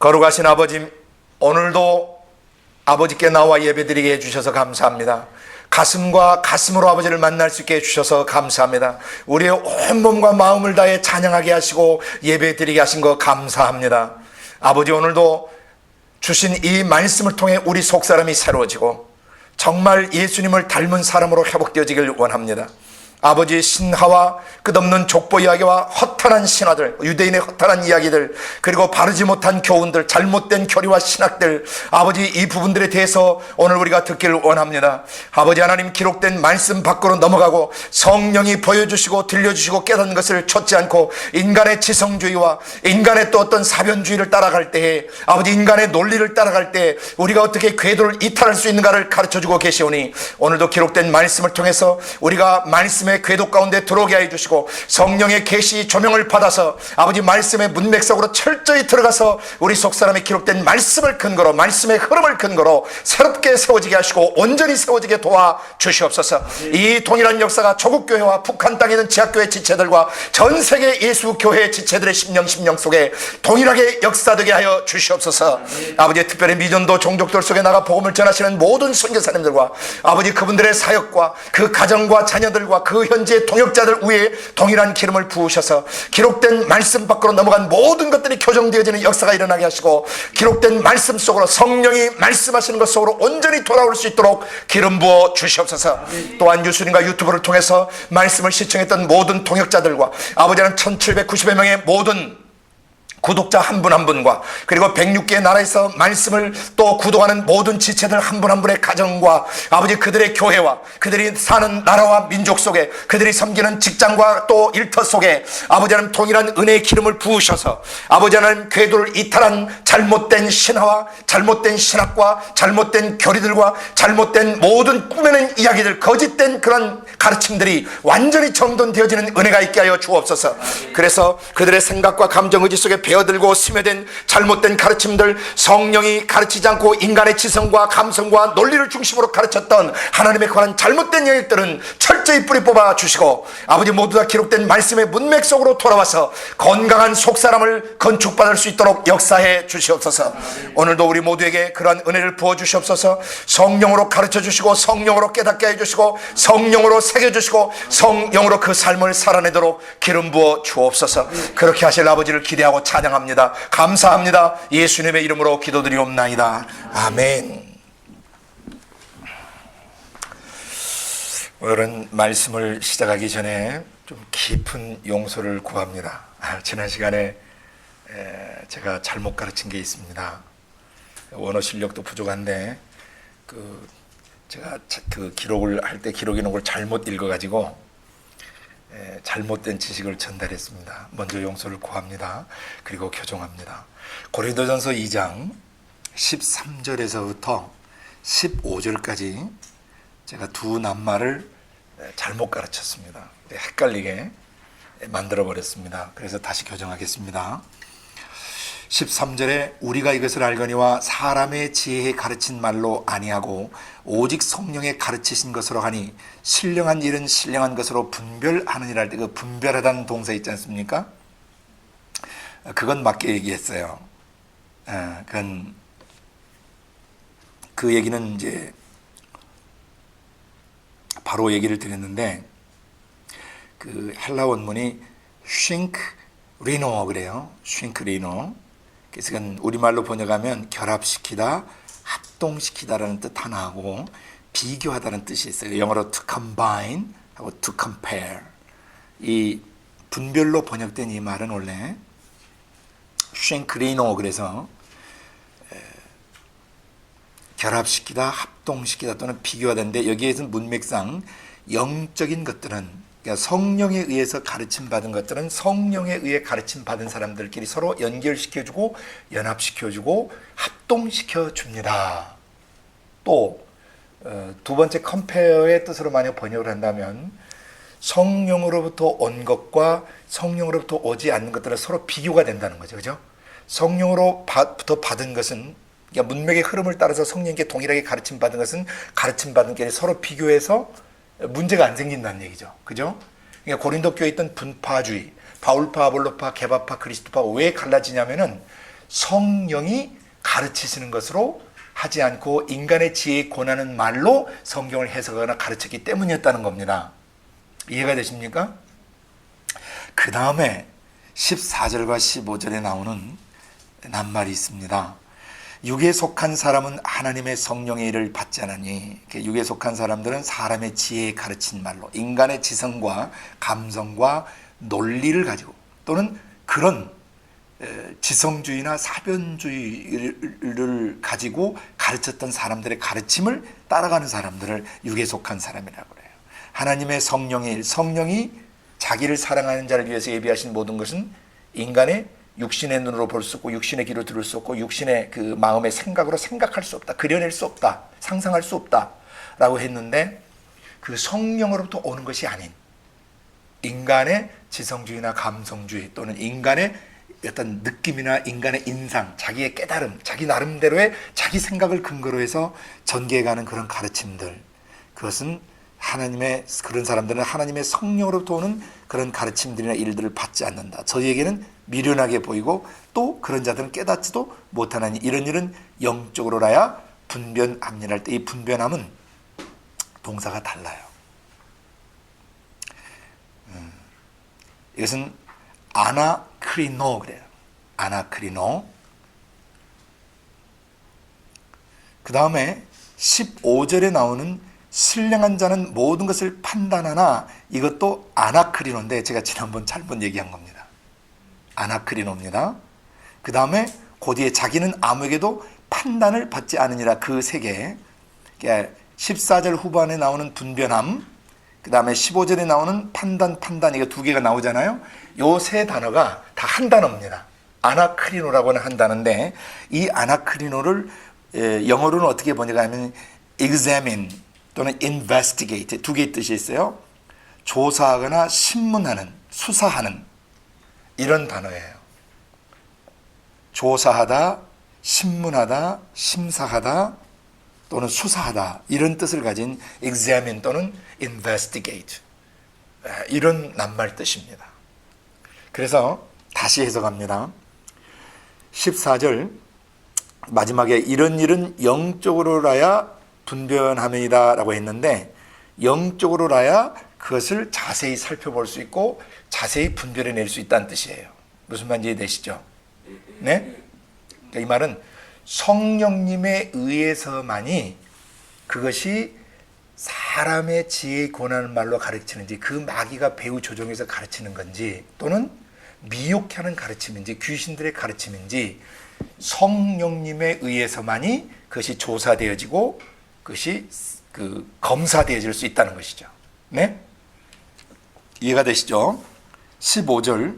거룩하신 아버지, 오늘도 아버지께 나와 예배드리게 해주셔서 감사합니다. 가슴과 가슴으로 아버지를 만날 수 있게 해주셔서 감사합니다. 우리의 온몸과 마음을 다해 찬양하게 하시고 예배드리게 하신 거 감사합니다. 아버지, 오늘도 주신 이 말씀을 통해 우리 속사람이 새로워지고 정말 예수님을 닮은 사람으로 회복되어지길 원합니다. 아버지, 신하와 끝없는 족보 이야기와 허탄한 신화들, 유대인의 허탄한 이야기들, 그리고 바르지 못한 교훈들, 잘못된 교리와 신학들, 아버지, 이 부분들에 대해서 오늘 우리가 듣기를 원합니다. 아버지 하나님, 기록된 말씀 밖으로 넘어가고 성령이 보여주시고 들려주시고 깨닫는 것을 좇지 않고 인간의 지성주의와 인간의 또 어떤 사변주의를 따라갈 때에, 아버지, 인간의 논리를 따라갈 때 우리가 어떻게 궤도를 이탈할 수 있는가를 가르쳐주고 계시오니, 오늘도 기록된 말씀을 통해서 우리가 말씀의 궤도 가운데 들어오게 해주시고 성령의 계시 조명을 받아서 아버지 말씀의 문맥 속으로 철저히 들어가서 우리 속사람의 기록된 말씀을 근거로, 말씀의 흐름을 근거로 새롭게 세워지게 하시고 온전히 세워지게 도와주시옵소서. 이 동일한 역사가 조국교회와 북한 땅에 있는 지하교회 지체들과 전 세계 예수교회 지체들의 심령 속에 동일하게 역사되게 하여 주시옵소서. 아버지, 특별히 미전도 종족들 속에 나가 복음을 전하시는 모든 선교사님들과 아버지, 그분들의 사역과 그 가정과 자녀들과 그 현재 동역자들 위에 동일한 기름을 부으셔서 기록된 말씀 밖으로 넘어간 모든 것들이 교정되어지는 역사가 일어나게 하시고 기록된 말씀 속으로 성령이 말씀하시는 것 속으로 온전히 돌아올 수 있도록 기름 부어 주시옵소서. 또한 유수님과 유튜브를 통해서 말씀을 시청했던 모든 동역자들과 아버지는 1790여 명의 모든 구독자 한 분 한 분과 그리고 106개의 나라에서 말씀을 또 구독하는 모든 지체들 한 분 한 분의 가정과 아버지, 그들의 교회와 그들이 사는 나라와 민족 속에 그들이 섬기는 직장과 또 일터 속에 아버지 하나님 동일한 은혜의 기름을 부으셔서 아버지 하나님 궤도를 이탈한 잘못된 신화와 잘못된 신학과 잘못된 교리들과 잘못된 모든 꾸며낸 이야기들, 거짓된 그런 가르침들이 완전히 정돈되어지는 은혜가 있게 하여 주옵소서. 그래서 그들의 생각과 감정, 의지 속에 베어들고 스며든 잘못된 가르침들, 성령이 가르치지 않고 인간의 지성과 감성과 논리를 중심으로 가르쳤던 하나님에 관한 잘못된 영역들은 철저히 뿌리 뽑아 주시고 아버지, 모두 다 기록된 말씀의 문맥 속으로 돌아와서 건강한 속사람을 건축받을 수 있도록 역사해 주시옵소서. 오늘도 우리 모두에게 그러한 은혜를 부어 주시옵소서. 성령으로 가르쳐 주시고 성령으로 깨닫게 해 주시고 성령으로 새겨 주시고 성령으로 그 삶을 살아내도록 기름 부어 주옵소서. 그렇게 하실 아버지를 기대하고 찬양합니다. 감사합니다. 예수님의 이름으로 기도드리옵나이다. 아멘. 오늘은 말씀을 시작하기 전에 좀 깊은 용서를 구합니다. 지난 시간에 제가 잘못 가르친 게 있습니다. 원어 실력도 부족한데 제가 그 기록을 할 때 기록 이런 잘못 읽어가지고 잘못된 지식을 전달했습니다. 먼저 용서를 구합니다. 그리고 교정합니다. 고린도전서 2장 13절에서부터 15절까지 제가 두 낱말을 잘못 가르쳤습니다. 헷갈리게 만들어 버렸습니다. 그래서 다시 교정하겠습니다. 13절에 우리가 이것을 알거니와 사람의 지혜에 가르친 말로 아니하고 오직 성령에 가르치신 것으로 하니 신령한 일은 신령한 것으로 분별하느니라 할 때 그 분별하다는 동사 있지 않습니까? 그건 맞게 얘기했어요. 그건 그 얘기는 이제 바로 얘기를 드렸는데 그 헬라 원문이 쉰크리노 그래요. 쉰크리노. 그래서 그건 우리말로 번역하면 결합시키다, 합동시키다라는 뜻 하나하고 비교하다는 뜻이 있어요. 영어로 to combine 하고 to compare. 이 분별로 번역된 이 말은 원래 쉰크리노, 그래서 결합시키다, 합동시키다 또는 비교하다인데 여기에서는 문맥상 영적인 것들은, 그러니까 성령에 의해서 가르침받은 것들은 성령에 의해 가르침받은 사람들끼리 서로 연결시켜주고 연합시켜주고 합동시켜줍니다. 또 두 번째 컴페어의 뜻으로 만약 번역을 한다면 성령으로부터 온 것과 성령으로부터 오지 않는 것들은 서로 비교가 된다는 거죠. 그죠? 성령으로부터 받은 것은, 그러니까 문맥의 흐름을 따라서 성령께 동일하게 가르침받은 것은 가르침받은 게 서로 비교해서 문제가 안 생긴다는 얘기죠. 그죠? 그러니까 고린도 교회에 있던 분파주의, 바울파, 아볼로파, 게바파, 그리스도파 왜 갈라지냐면은 성령이 가르치시는 것으로 하지 않고 인간의 지혜에 권하는 말로 성경을 해석하거나 가르쳤기 때문이었다는 겁니다. 이해가 되십니까? 그 다음에 14절과 15절에 나오는 낱말이 있습니다. 육에 속한 사람은 하나님의 성령의 일을 받지 않으니, 육에 속한 사람들은 사람의 지혜에 가르친 말로 인간의 지성과 감성과 논리를 가지고 또는 그런 지성주의나 사변주의를 가지고 가르쳤던 사람들의 가르침을 따라가는 사람들을 육에 속한 사람이라고 그래요. 하나님의 성령의 일, 성령이 자기를 사랑하는 자를 위해서 예비하신 모든 것은 인간의 육신의 눈으로 볼 수 없고 육신의 귀로 들을 수 없고 육신의 그 마음의 생각으로 생각할 수 없다. 그려낼 수 없다. 상상할 수 없다. 라고 했는데 그 성령으로부터 오는 것이 아닌 인간의 지성주의나 감성주의 또는 인간의 어떤 느낌이나 인간의 인상, 자기의 깨달음, 자기 나름대로의 자기 생각을 근거로 해서 전개해가는 그런 가르침들, 그것은 하나님의, 그런 사람들은 하나님의 성령으로부터 오는 그런 가르침들이나 일들을 받지 않는다. 저희에게는 미련하게 보이고 또 그런 자들은 깨닫지도 못하나니 이런 일은 영적으로라야 분별합니다. 할 때 이 분별함은 동사가 달라요. 이것은 아나크리노 그래요. 아나크리노. 그 다음에 15절에 나오는 신령한 자는 모든 것을 판단하나, 이것도 아나크리노인데 제가 지난번 잘못 얘기한 겁니다. 아나크리노입니다. 그 다음에 그 뒤에 자기는 아무에게도 판단을 받지 않으니라, 그 세 개. 14절 후반에 나오는 분별함, 그 다음에 15절에 나오는 판단, 이거 두 개가 나오잖아요. 요 세 단어가 다 한 단어입니다. 아나크리노라고 하는 한 단어인데, 이 아나크리노를 영어로는 어떻게 번역하면 하면 examine 또는 investigate 두 개의 뜻이 있어요. 조사하거나 신문하는, 수사하는 이런 단어예요. 조사하다, 신문하다, 심사하다 또는 수사하다 이런 뜻을 가진 examine 또는 investigate, 이런 낱말 뜻입니다. 그래서 다시 해석합니다. 14절 마지막에 이런 일은 영적으로라야 분별함이다 라고 했는데, 영적으로라야 그것을 자세히 살펴볼 수 있고 자세히 분별해낼 수 있다는 뜻이에요. 무슨 말인지 이해되시죠? 네? 그러니까 이 말은 성령님에 의해서만이 그것이 사람의 지혜에 권하는 말로 가르치는지, 그 마귀가 배후 조종해서 가르치는 건지, 또는 미혹해 하는 가르침인지, 귀신들의 가르침인지, 성령님에 의해서만이 그것이 조사되어지고 그것이 검사되어질 수 있다는 것이죠. 네? 이해가 되시죠? 15절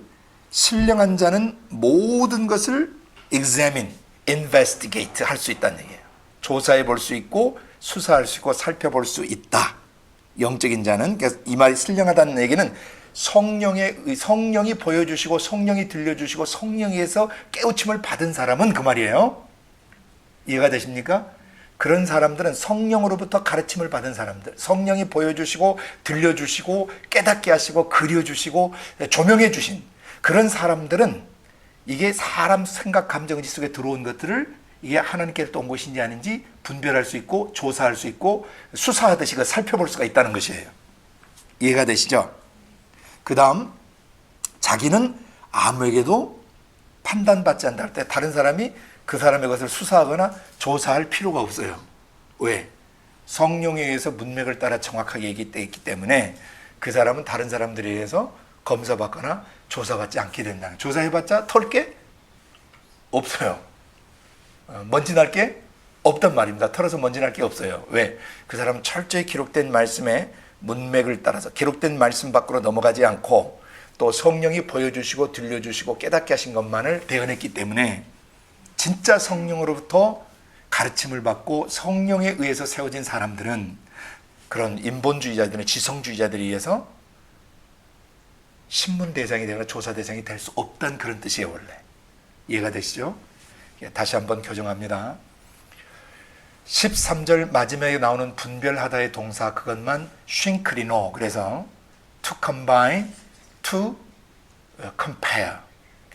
신령한 자는 모든 것을 examine, investigate 할 수 있다는 얘기예요. 조사해 볼 수 있고 수사할 수 있고 살펴볼 수 있다. 영적인 자는, 그래서 이 말이 신령하다는 얘기는 성령이 보여주시고 성령이 들려주시고 성령에서 깨우침을 받은 사람은 그 말이에요. 이해가 되십니까? 그런 사람들은 성령으로부터 가르침을 받은 사람들, 성령이 보여주시고 들려주시고 깨닫게 하시고 그려주시고 조명해 주신 그런 사람들은 이게 사람 생각 감정지 속에 들어온 것들을 이게 하나님께서 온 것인지 아닌지 분별할 수 있고 조사할 수 있고 수사하듯이 살펴볼 수가 있다는 것이에요. 이해가 되시죠? 그 다음 자기는 아무에게도 판단받지 않다 할 때 다른 사람이 그 사람의 것을 수사하거나 조사할 필요가 없어요. 왜? 성령에 의해서 문맥을 따라 정확하게 얘기했기 때문에 그 사람은 다른 사람들에 의해서 검사받거나 조사받지 않게 된다. 조사해봤자 털 게 없어요. 먼지 날 게 없단 말입니다. 털어서 먼지 날 게 없어요. 왜? 그 사람은 철저히 기록된 말씀에 문맥을 따라서 기록된 말씀 밖으로 넘어가지 않고 또 성령이 보여주시고 들려주시고 깨닫게 하신 것만을 대언했기 때문에 진짜 성령으로부터 가르침을 받고 성령에 의해서 세워진 사람들은 그런 인본주의자들은 지성주의자들에 의해서 신문 대상이 되거나 조사 대상이 될 수 없다는 그런 뜻이에요. 원래 이해가 되시죠? 다시 한번 교정합니다. 13절 마지막에 나오는 분별하다의 동사, 그것만 쉰크리노, 그래서 to combine, to compare,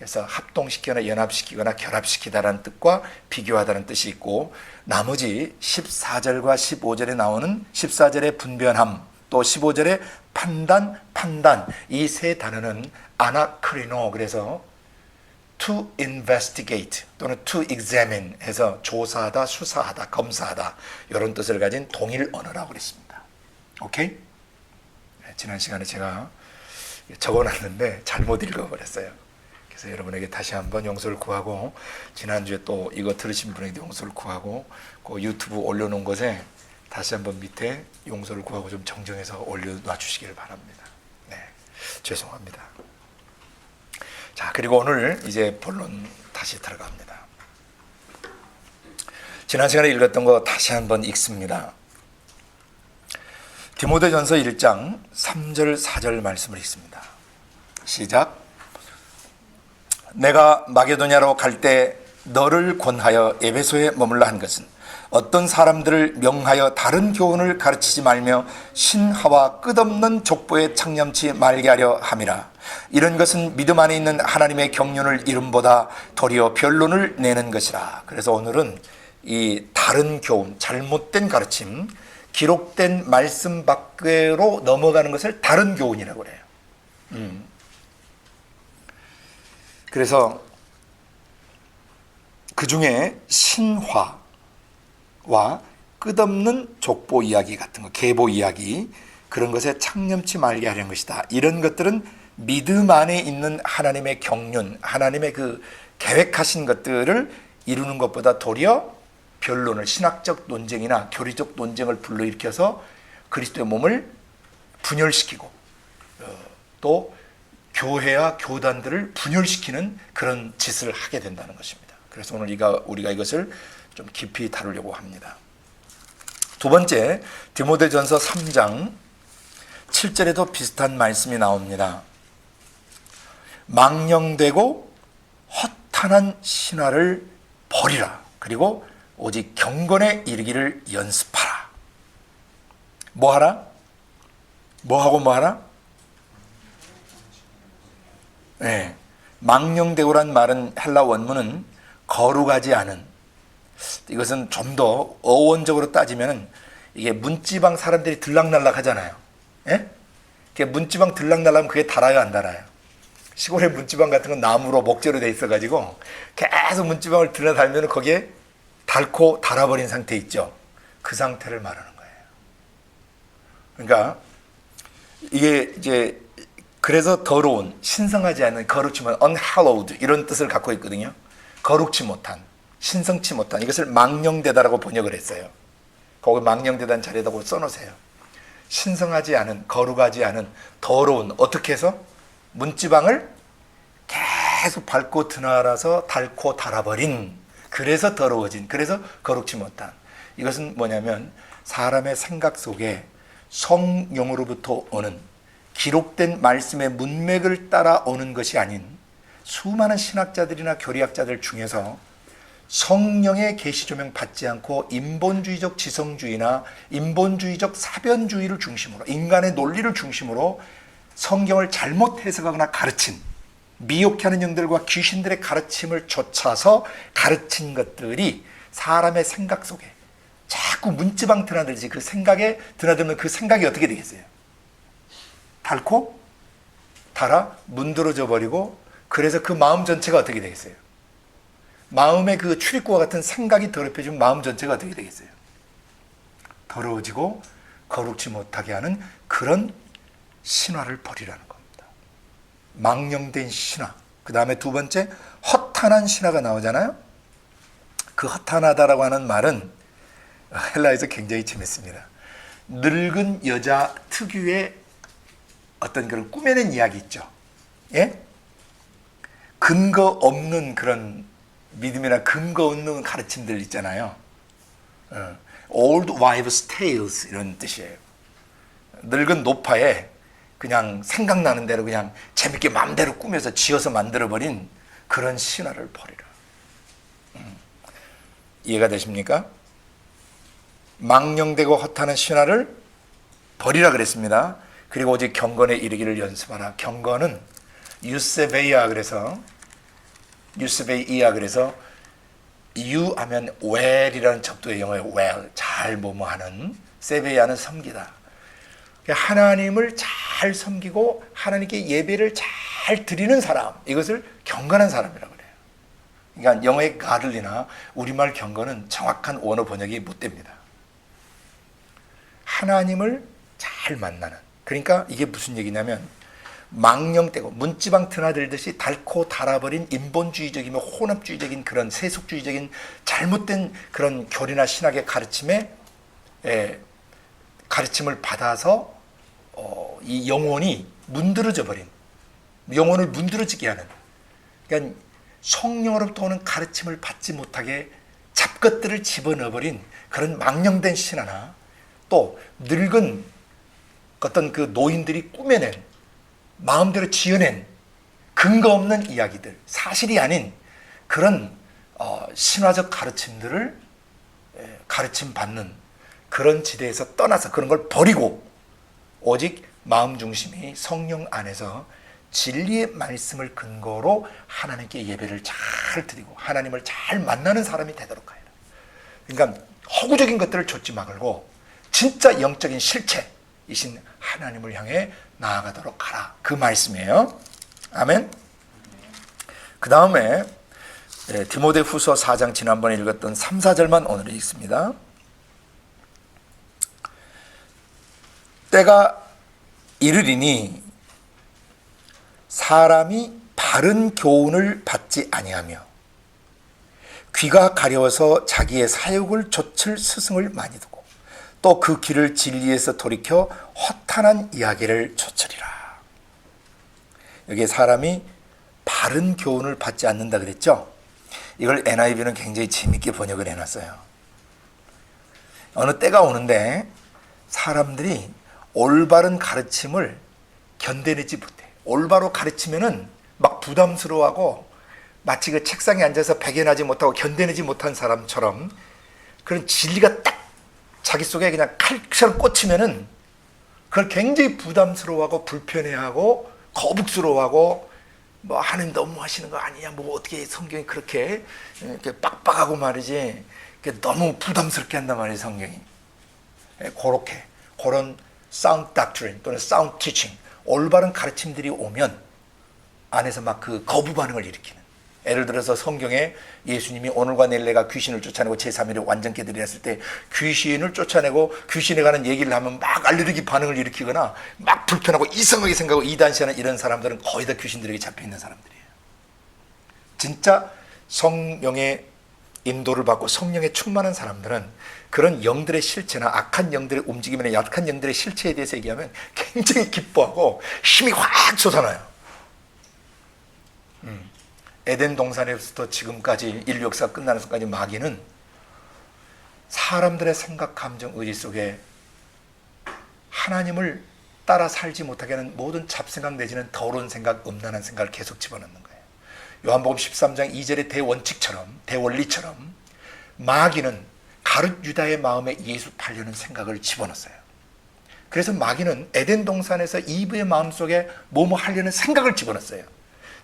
그래서 합동시키거나 연합시키거나 결합시키다라는 뜻과 비교하다는 뜻이 있고, 나머지 14절과 15절에 나오는 14절의 분변함, 또 15절의 판단 이 세 단어는 아나크리노, 그래서 to investigate 또는 to examine 해서 조사하다, 수사하다, 검사하다 이런 뜻을 가진 동일 언어라고 그랬습니다. 오케이? 지난 시간에 제가 적어놨는데 잘못 읽어버렸어요. 그래서 여러분에게 다시 한번 용서를 구하고, 지난주에 또 이거 들으신 분에게 용서를 구하고, 그 유튜브 올려놓은 것에 다시 한번 밑에 용서를 구하고 좀 정정해서 올려놔 주시길 바랍니다. 네, 죄송합니다. 자, 그리고 오늘 이제 본론 다시 들어갑니다. 지난 시간에 읽었던 거 다시 한번 읽습니다. 디모데전서 1장 3절 4절 말씀을 읽습니다. 시작. 내가 마게도냐로 갈 때 너를 권하여 에베소에 머물라 한 것은 어떤 사람들을 명하여 다른 교훈을 가르치지 말며 신하와 끝없는 족보에 창념치 말게 하려 함이라. 이런 것은 믿음 안에 있는 하나님의 경륜을 이름보다 도리어 변론을 내는 것이라. 그래서 오늘은 이 다른 교훈, 잘못된 가르침, 기록된 말씀 밖으로 넘어가는 것을 다른 교훈이라고 그래요. 그래서 그 중에 신화와 끝없는 족보 이야기 같은 거, 계보 이야기, 그런 것에 창념치 말게 하려는 것이다. 이런 것들은 믿음 안에 있는 하나님의 경륜, 하나님의 그 계획하신 것들을 이루는 것보다 도리어 변론을, 신학적 논쟁이나 교리적 논쟁을 불러일으켜서 그리스도의 몸을 분열시키고 또 교회와 교단들을 분열시키는 그런 짓을 하게 된다는 것입니다. 그래서 오늘 우리가 이것을 좀 깊이 다루려고 합니다. 두 번째, 디모데전서 3장 7절에도 비슷한 말씀이 나옵니다. 망령되고 허탄한 신화를 버리라. 그리고 오직 경건에 이르기를 연습하라. 뭐 하라? 뭐 하고 뭐 하라? 네. 망령되고란 말은 헬라 원문은 거룩하지 않은, 이것은 좀 더 어원적으로 따지면 이게 문지방 사람들이 들락날락 하잖아요. 예? 문지방 들락날락하면 그게 달아요, 안 달아요? 시골의 문지방 같은 건 나무로 목재로 돼 있어가지고 계속 문지방을 들여달면 거기에 닳고 달아버린 상태 있죠. 그 상태를 말하는 거예요. 그러니까 이게 이제 그래서 더러운, 신성하지 않은, 거룩지 못한, unhallowed 이런 뜻을 갖고 있거든요. 거룩지 못한, 신성치 못한, 이것을 망령되다라고 번역을 했어요. 거기 망령되다는 자리에다가 써놓으세요. 신성하지 않은, 거룩하지 않은, 더러운, 어떻게 해서? 문지방을 계속 밟고 드나라서 닳고 달아버린, 그래서 더러워진, 그래서 거룩지 못한. 이것은 뭐냐면 사람의 생각 속에 성령으로부터 오는, 기록된 말씀의 문맥을 따라오는 것이 아닌 수많은 신학자들이나 교리학자들 중에서 성령의 계시 조명 받지 않고 인본주의적 지성주의나 인본주의적 사변주의를 중심으로, 인간의 논리를 중심으로 성경을 잘못 해석하거나 가르친, 미혹해 하는 영들과 귀신들의 가르침을 쫓아서 가르친 것들이 사람의 생각 속에 자꾸 문지방 드나들지, 그 생각에 드나들면 그 생각이 어떻게 되겠어요? 닳고 달아 문드러져 버리고, 그래서 그 마음 전체가 어떻게 되겠어요? 마음의 그 출입구와 같은 생각이 더럽혀지면 마음 전체가 어떻게 되겠어요? 더러워지고 거룩지 못하게 하는 그런 신화를 버리라는 겁니다. 망령된 신화. 그 다음에 두 번째, 허탄한 신화가 나오잖아요. 그 허탄하다라고 하는 말은 헬라에서 굉장히 재밌습니다. 늙은 여자 특유의 어떤 그런 꾸며낸 이야기 있죠. 예? 근거 없는 그런 믿음이나 근거 없는 가르침들 있잖아요. Old wives' tales 이런 뜻이에요. 늙은 노파에 그냥 생각나는 대로 그냥 재밌게 마음대로 꾸며서 지어서 만들어버린 그런 신화를 버리라. 이해가 되십니까? 망령되고 허탄한 신화를 버리라 그랬습니다. 그리고 오직 경건에 이르기를 연습하라. 경건은 유세베이아, 그래서 뉴스베이 이야기를 해서 you 하면 well이라는 접두의 영어에 well, 잘 뭐뭐하는, 세베야는 섬기다. 하나님을 잘 섬기고 하나님께 예배를 잘 드리는 사람, 이것을 경건한 사람이라고 그래요. 그러니까 영어의 godly나 우리말 경건은 정확한 원어 번역이 못 됩니다. 하나님을 잘 만나는, 그러니까 이게 무슨 얘기냐면 망령되고 문지방 드나들듯이 닳고 닳아버린 인본주의적이며 혼합주의적인 그런 세속주의적인 잘못된 그런 교리나 신학의 가르침을 받아서 이 영혼이 문드러져 버린, 영혼을 문드러지게 하는, 그러니까 성령으로부터 오는 가르침을 받지 못하게 잡것들을 집어넣어버린 그런 망령된 신화나 또 늙은 어떤 그 노인들이 꾸며낸 마음대로 지어낸 근거 없는 이야기들, 사실이 아닌 그런 신화적 가르침들을 가르침 받는 그런 지대에서 떠나서 그런 걸 버리고 오직 마음 중심이 성령 안에서 진리의 말씀을 근거로 하나님께 예배를 잘 드리고 하나님을 잘 만나는 사람이 되도록 하여라. 그러니까 허구적인 것들을 좇지 말고 진짜 영적인 실체이신 하나님을 향해 나아가도록 하라. 그 말씀이에요. 아멘. 그 다음에 디모데후서 4장 지난번에 읽었던 3, 4절만 오늘 읽습니다. 때가 이르리니 사람이 바른 교훈을 받지 아니하며 귀가 가려워서 자기의 사욕을 좇을 스승을 많이 두고 또 그 길을 진리에서 돌이켜 허탄한 이야기를 좇으리라. 여기에 사람이 바른 교훈을 받지 않는다 그랬죠? 이걸 NIV는 굉장히 재밌게 번역을 해놨어요. 어느 때가 오는데 사람들이 올바른 가르침을 견뎌내지 못해. 올바로 가르치면은 막 부담스러워하고 마치 그 책상에 앉아서 배견하지 못하고 견뎌내지 못한 사람처럼 그런 진리가 딱 자기 속에 그냥 칼처럼 꽂히면은 그걸 굉장히 부담스러워하고 불편해하고 거북스러워하고 뭐 하나님 너무 하시는 거 아니냐, 뭐 어떻게 성경이 그렇게 이렇게 빡빡하고 말이지, 너무 부담스럽게 한단 말이에요 성경이. 그렇게 그런 sound doctrine 또는 sound teaching, 올바른 가르침들이 오면 안에서 막 그 거부 반응을 일으키는. 예를 들어서 성경에 예수님이 오늘과 내일 내가 귀신을 쫓아내고 제3일에 완전케 되리라 했을 때 귀신을 쫓아내고 귀신에 관한 얘기를 하면 막 알레르기 반응을 일으키거나 막 불편하고 이상하게 생각하고 이단시하는 이런 사람들은 거의 다 귀신들에게 잡혀있는 사람들이에요. 진짜 성령의 인도를 받고 성령에 충만한 사람들은 그런 영들의 실체나 악한 영들의 움직임이나 약한 영들의 실체에 대해서 얘기하면 굉장히 기뻐하고 힘이 확 솟아나요. 에덴 동산에서부터 지금까지 인류 역사가 끝나는 순간까지 마귀는 사람들의 생각, 감정, 의지 속에 하나님을 따라 살지 못하게 하는 모든 잡생각 내지는 더러운 생각, 음란한 생각을 계속 집어넣는 거예요. 요한복음 13장 2절의 대원칙처럼, 대원리처럼 마귀는 가룟 유다의 마음에 예수 팔려는 생각을 집어넣었어요. 그래서 마귀는 에덴 동산에서 이브의 마음속에 뭐뭐 하려는 생각을 집어넣었어요.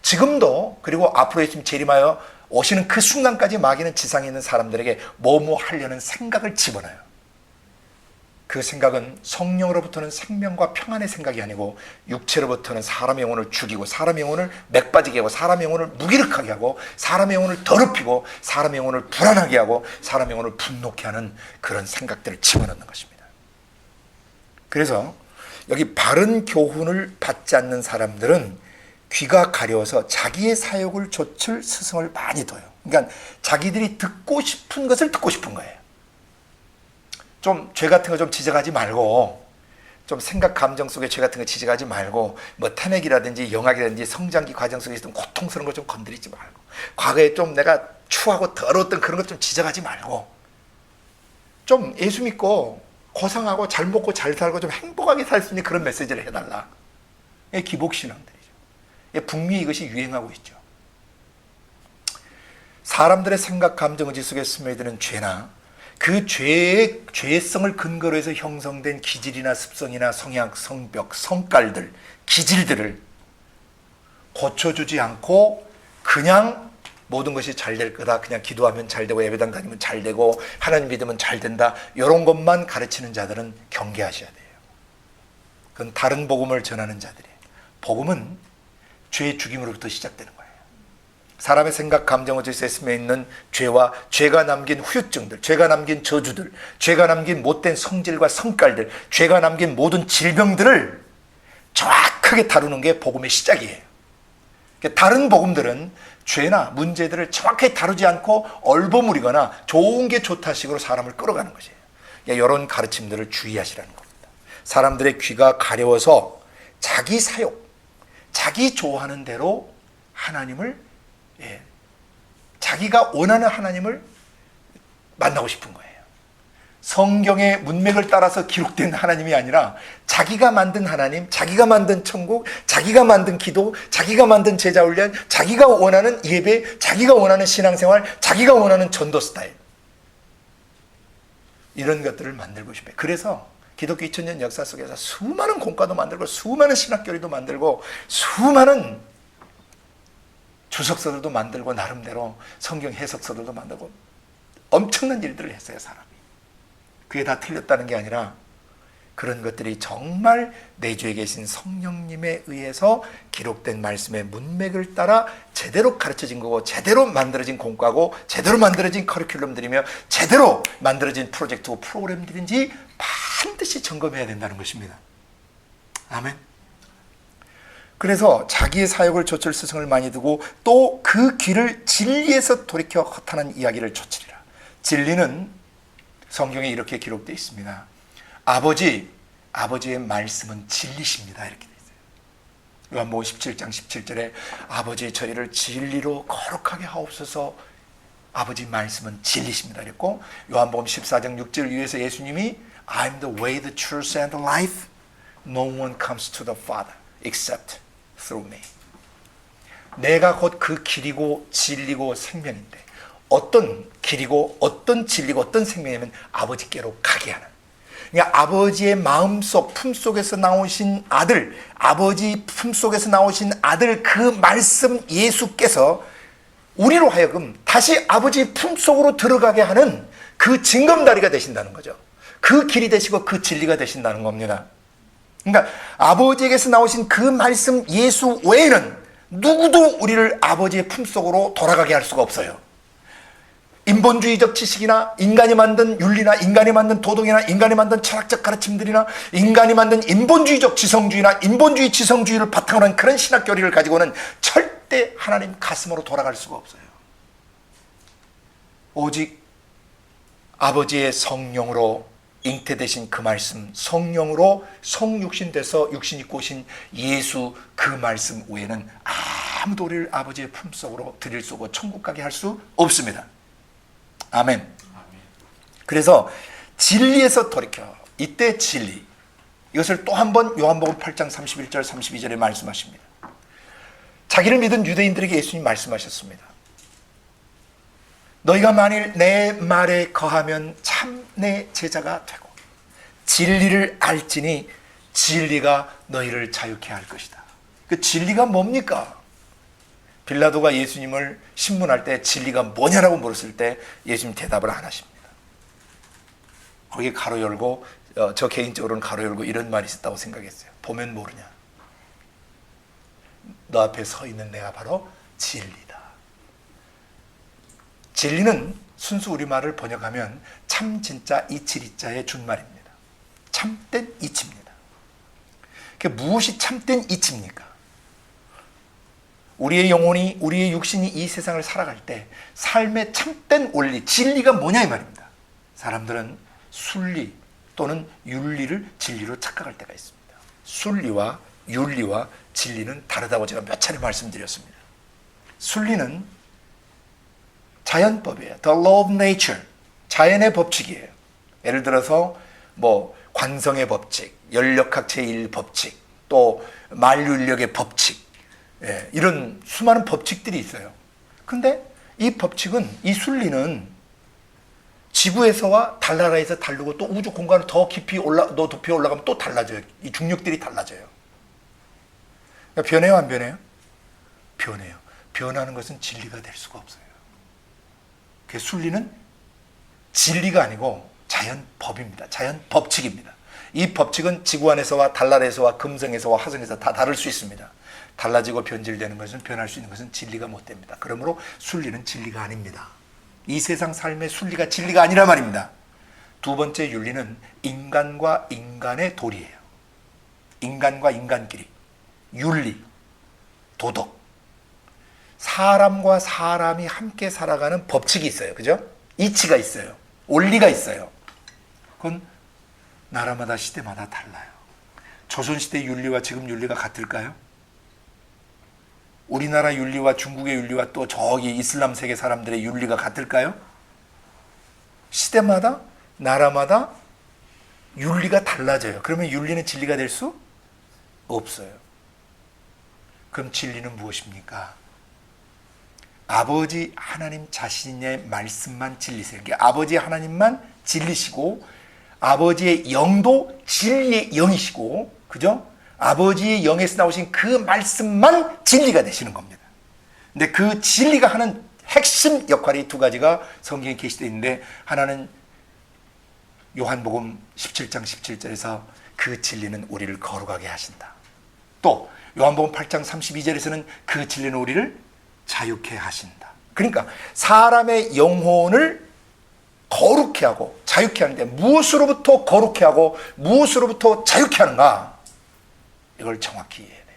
지금도, 그리고 앞으로 예수님 재림하여 오시는 그 순간까지 마귀는 지상에 있는 사람들에게 뭐뭐 하려는 생각을 집어넣어요. 그 생각은 성령으로부터는 생명과 평안의 생각이 아니고 육체로부터는 사람의 영혼을 죽이고 사람의 영혼을 맥빠지게 하고 사람의 영혼을 무기력하게 하고 사람의 영혼을 더럽히고 사람의 영혼을 불안하게 하고 사람의 영혼을 분노케 하는 그런 생각들을 집어넣는 것입니다. 그래서 여기 바른 교훈을 받지 않는 사람들은 귀가 가려워서 자기의 사욕을 좇을 스승을 많이 둬요. 그러니까 자기들이 듣고 싶은 것을 듣고 싶은 거예요. 좀 죄 같은 거 좀 지적하지 말고, 좀 생각 감정 속에 죄 같은 거 지적하지 말고, 뭐 탄핵이라든지 영악이라든지 성장기 과정 속에 있던 고통스러운 거 좀 건드리지 말고, 과거에 좀 내가 추하고 더러웠던 그런 것 좀 지적하지 말고, 좀 예수 믿고 고상하고 잘 먹고 잘 살고 좀 행복하게 살 수 있는 그런 메시지를 해달라. 이게 기복신앙들이죠. 북미에 이것이 유행하고 있죠. 사람들의 생각, 감정, 의지 속에 스며드는 죄나 그 죄성을 근거로 해서 형성된 기질이나 습성이나 성향, 성벽, 성깔들, 기질들을 고쳐주지 않고 그냥 모든 것이 잘 될 거다. 그냥 기도하면 잘 되고 예배당 다니면 잘 되고 하나님 믿으면 잘 된다. 이런 것만 가르치는 자들은 경계하셔야 돼요. 그건 다른 복음을 전하는 자들이에요. 복음은 죄의 죽임으로부터 시작되는 거예요. 사람의 생각, 감정, 의지에 스며 있는 죄와 죄가 남긴 후유증들, 죄가 남긴 저주들, 죄가 남긴 못된 성질과 성깔들, 죄가 남긴 모든 질병들을 정확하게 다루는 게 복음의 시작이에요. 다른 복음들은 죄나 문제들을 정확하게 다루지 않고 얼버무리거나 좋은 게 좋다 식으로 사람을 끌어가는 것이에요. 이런 가르침들을 주의하시라는 겁니다. 사람들의 귀가 가려워서 자기 사욕, 자기 좋아하는 대로 하나님을, 자기가 원하는 하나님을 만나고 싶은 거예요. 성경의 문맥을 따라서 기록된 하나님이 아니라 자기가 만든 하나님, 자기가 만든 천국, 자기가 만든 기도, 자기가 만든 제자 훈련, 자기가 원하는 예배, 자기가 원하는 신앙생활, 자기가 원하는 전도 스타일, 이런 것들을 만들고 싶어요. 그래서 기독교 2000년 역사 속에서 수많은 공과도 만들고 수많은 신학교리도 만들고 수많은 주석서들도 만들고 나름대로 성경 해석서들도 만들고 엄청난 일들을 했어요. 사람이. 그게 다 틀렸다는 게 아니라 그런 것들이 정말 내주에 계신 성령님에 의해서 기록된 말씀의 문맥을 따라 제대로 가르쳐진 거고 제대로 만들어진 공과고 제대로 만들어진 커리큘럼들이며 제대로 만들어진 프로젝트고 프로그램들인지 반드시 점검해야 된다는 것입니다. 아멘. 그래서 자기의 사역을 조칠 스승을 많이 두고 또 그 길을 진리에서 돌이켜 허탄한 이야기를 조치리라. 진리는 성경에 이렇게 기록되어 있습니다. 아버지의 말씀은 진리십니다. 이렇게 되어 있어요. 요한복음 17장 17절에 아버지 저희를 진리로 거룩하게 하옵소서. 아버지 말씀은 진리십니다. 그랬고 요한복음 14장 6절 위에서 예수님이 I'm the way, the truth and the life. No one comes to the Father except through me. 내가 곧 그 길이고 진리고 생명인데 어떤 길이고 어떤 진리고 어떤 생명이면 아버지께로 가게 하는, 그러니까 아버지의 마음속 품속에서 나오신 아들, 아버지 품속에서 나오신 아들 그 말씀 예수께서 우리로 하여금 다시 아버지 품속으로 들어가게 하는 그 징검다리가 되신다는 거죠. 그 길이 되시고 그 진리가 되신다는 겁니다. 그러니까 아버지에게서 나오신 그 말씀 예수 외에는 누구도 우리를 아버지의 품속으로 돌아가게 할 수가 없어요. 인본주의적 지식이나 인간이 만든 윤리나 인간이 만든 도덕이나 인간이 만든 철학적 가르침들이나 인간이 만든 인본주의적 지성주의나 인본주의 지성주의를 바탕으로 한 그런 신학교리를 가지고는 절대 하나님 가슴으로 돌아갈 수가 없어요. 오직 아버지의 성령으로 잉태되신 그 말씀, 성령으로 성육신 돼서 육신 입고 오신 예수 그 말씀 외에는 아무도 우리를 아버지의 품속으로 들일 수 없고 천국 가게 할 수 없습니다. 아멘. 그래서 진리에서 돌이켜. 이때 진리. 이것을 또 한 번 요한복음 8장 31절 32절에 말씀하십니다. 자기를 믿은 유대인들에게 예수님 말씀하셨습니다. 너희가 만일 내 말에 거하면 참 내 제자가 되고 진리를 알지니 진리가 너희를 자유케 할 것이다. 그 진리가 뭡니까? 빌라도가 예수님을 신문할 때 진리가 뭐냐라고 물었을 때 예수님 대답을 안 하십니다. 거기에 가로 열고 저 개인적으로는 가로 열고 이런 말이 있었다고 생각했어요. 보면 모르냐. 너 앞에 서 있는 내가 바로 진리다. 진리는 순수 우리말을 번역하면 참 진짜 이치리자의 준말입니다. 참된 이치입니다. 무엇이 참된 이치입니까? 우리의 영혼이, 우리의 육신이 이 세상을 살아갈 때 삶의 참된 원리, 진리가 뭐냐 이 말입니다. 사람들은 순리 또는 윤리를 진리로 착각할 때가 있습니다. 순리와 윤리와 진리는 다르다고 제가 몇 차례 말씀드렸습니다. 순리는 자연법이에요. The law of nature. 자연의 법칙이에요. 예를 들어서 관성의 법칙, 연력학 제1법칙, 또 만류인력의 법칙, 이런 수많은 법칙들이 있어요. 근데 이 법칙은, 이 순리는 지구에서와 달나라에서 다르고 또 우주 공간을 더 깊이 높이 올라가면 또 달라져요. 이 중력들이 달라져요. 그러니까 변해요, 안 변해요? 변해요. 변하는 것은 진리가 될 수가 없어요. 그 순리는 진리가 아니고 자연법입니다. 자연법칙입니다. 이 법칙은 지구 안에서와 달날에서와 금성에서와 화성에서 다 다를 수 있습니다. 달라지고 변질되는 것은, 변할 수 있는 것은 진리가 못 됩니다. 그러므로 순리는 진리가 아닙니다. 이 세상 삶의 순리가 진리가 아니란 말입니다. 두 번째 윤리는 인간과 인간의 도리예요. 인간과 인간끼리, 윤리, 도덕. 사람과 사람이 함께 살아가는 법칙이 있어요. 그죠? 이치가 있어요. 원리가 있어요. 그건 나라마다 시대마다 달라요. 조선시대 윤리와 지금 윤리가 같을까요? 우리나라 윤리와 중국의 윤리와 또 저기 이슬람 세계 사람들의 윤리가 같을까요? 시대마다, 나라마다 윤리가 달라져요. 그러면 윤리는 진리가 될 수 없어요. 그럼 진리는 무엇입니까? 아버지 하나님 자신의 말씀만 진리세요. 그러니까 아버지 하나님만 진리시고, 아버지의 영도 진리의 영이시고, 그죠? 아버지의 영에서 나오신 그 말씀만 진리가 되시는 겁니다. 근데 그 진리가 하는 핵심 역할이 두 가지가 성경에 게시되어 있는데, 하나는 요한복음 17장 17절에서 그 진리는 우리를 거룩하게 하신다. 또 요한복음 8장 32절에서는 그 진리는 우리를 자유케 하신다. 그러니까 사람의 영혼을 거룩케 하고 자유케 하는데, 무엇으로부터 거룩케 하고 무엇으로부터 자유케 하는가? 이걸 정확히 이해해야 돼요.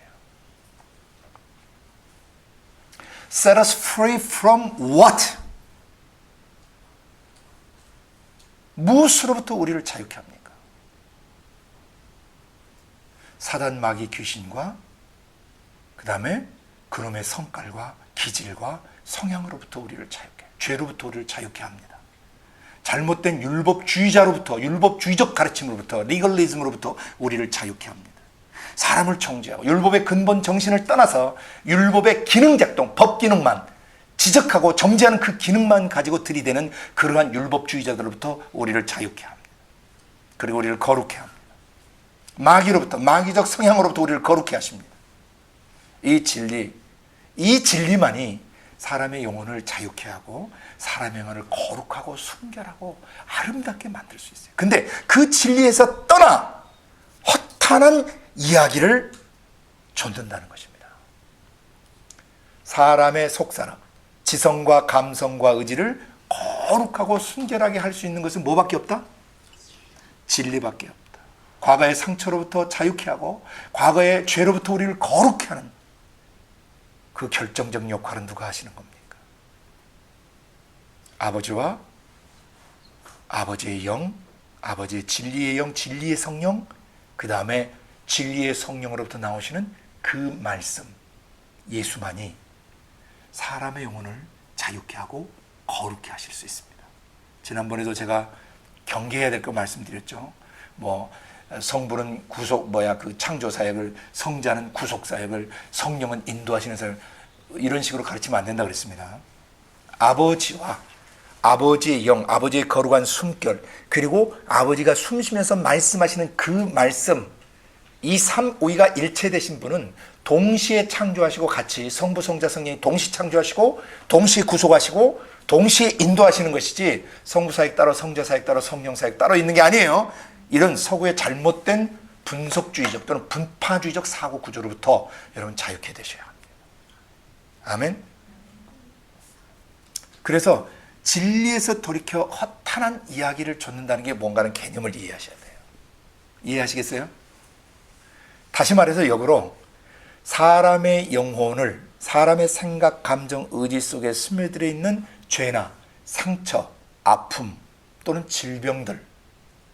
Set us free from what? 무엇으로부터 우리를 자유케 합니까? 사단, 마귀, 귀신과 그 다음에 그놈의 성깔과 기질과 성향으로부터 우리를 자유케, 죄로부터 우리를 자유케 합니다. 잘못된 율법주의자로부터, 율법주의적 가르침으로부터, 리걸리즘으로부터 우리를 자유케 합니다. 사람을 정죄하고 율법의 근본 정신을 떠나서 율법의 기능작동, 법기능만 지적하고 정죄하는 그 기능만 가지고 들이대는 그러한 율법주의자들로부터 우리를 자유케 합니다. 그리고 우리를 거룩케 합니다. 마귀로부터, 마귀적 성향으로부터 우리를 거룩케 하십니다. 이 진리만이 사람의 영혼을 자유케 하고 사람의 영혼을 거룩하고 순결하고 아름답게 만들 수 있어요. 근데 그 진리에서 떠나 허탄한 이야기를 좇는다는 것입니다. 사람의 속사람, 지성과 감성과 의지를 거룩하고 순결하게 할 수 있는 것은 뭐밖에 없다? 진리밖에 없다. 과거의 상처로부터 자유케 하고 과거의 죄로부터 우리를 거룩케 하는 그 결정적 역할은 누가 하시는 겁니까? 아버지와 아버지의 영, 아버지의 진리의 영, 진리의 성령, 그 다음에 진리의 성령으로부터 나오시는 그 말씀, 예수만이 사람의 영혼을 자유케 하고 거룩케 하실 수 있습니다. 지난번에도 제가 경계해야 될 거 말씀드렸죠. 성부는 그 창조 사역을, 성자는 구속 사역을, 성령은 인도하시는 사역을, 이런 식으로 가르치면 안 된다 그랬습니다. 아버지와 아버지의 영, 아버지의 거룩한 숨결, 그리고 아버지가 숨쉬면서 말씀하시는 그 말씀, 이 삼위가 일체되신 분은 동시에 창조하시고 같이 성부, 성자, 성령이 동시 창조하시고 동시에 구속하시고 동시에 인도하시는 것이지, 성부 사역 따로, 성자 사역 따로, 성령 사역 따로 있는 게 아니에요. 이런 서구의 잘못된 분석주의적 또는 분파주의적 사고 구조로부터 여러분 자유케 되셔야 합니다. 아멘. 그래서 진리에서 돌이켜 허탄한 이야기를 좇는다는 게 뭔가는 개념을 이해하셔야 돼요. 이해하시겠어요? 다시 말해서 역으로 사람의 영혼을, 사람의 생각, 감정, 의지 속에 스며들어 있는 죄나 상처, 아픔 또는 질병들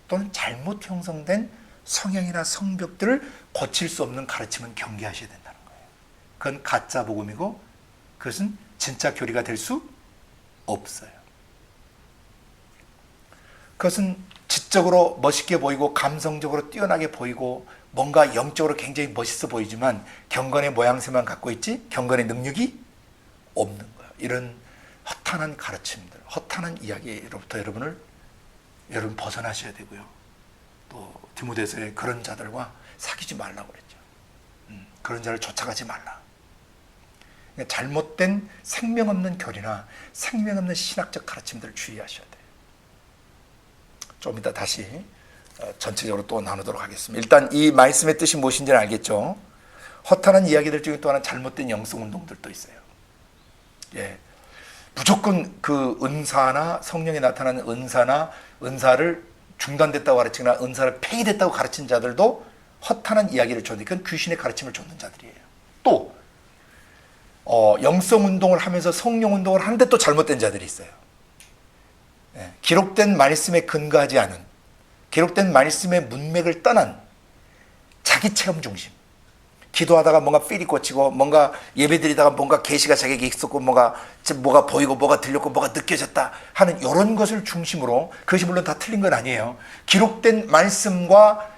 또는 잘못 형성된 성향이나 성벽들을 고칠 수 없는 가르침은 경계하셔야 된다는 거예요. 그건 가짜 복음이고 그것은 진짜 교리가 될 수 없어요. 그것은 지적으로 멋있게 보이고 감성적으로 뛰어나게 보이고 뭔가 영적으로 굉장히 멋있어 보이지만 경건의 모양새만 갖고 있지 경건의 능력이 없는 거예요. 이런 허탄한 가르침들, 허탄한 이야기로부터 여러분 벗어나셔야 되고요. 또 디모데서에 그런 자들과 사귀지 말라고 그랬죠. 그런 자를 쫓아가지 말라. 잘못된 생명 없는 교리나 생명 없는 신학적 가르침들을 주의하셔야 돼요. 좀 이따 다시 전체적으로 또 나누도록 하겠습니다. 일단 이 말씀의 뜻이 무엇인지는 알겠죠? 허탄한 이야기들 중에 또 하나 잘못된 영성 운동들도 있어요. 예. 무조건 그 은사나 성령이 나타나는 은사를 중단됐다고 가르치거나 은사를 폐기됐다고 가르친 자들도 허탄한 이야기를 줬는데 그건 귀신의 가르침을 줬는 자들이에요. 또 영성 운동을 하면서 성령 운동을 하는데 또 잘못된 자들이 있어요. 예. 기록된 말씀에 근거하지 않은, 기록된 말씀의 문맥을 떠난 자기 체험 중심. 기도하다가 뭔가 필이 꽂히고 뭔가 예배드리다가 뭔가 계시가 자기에게 있었고 뭐가 보이고 뭐가 들렸고 뭐가 느껴졌다 하는 이런 것을 중심으로, 그것이 물론 다 틀린 건 아니에요. 기록된 말씀과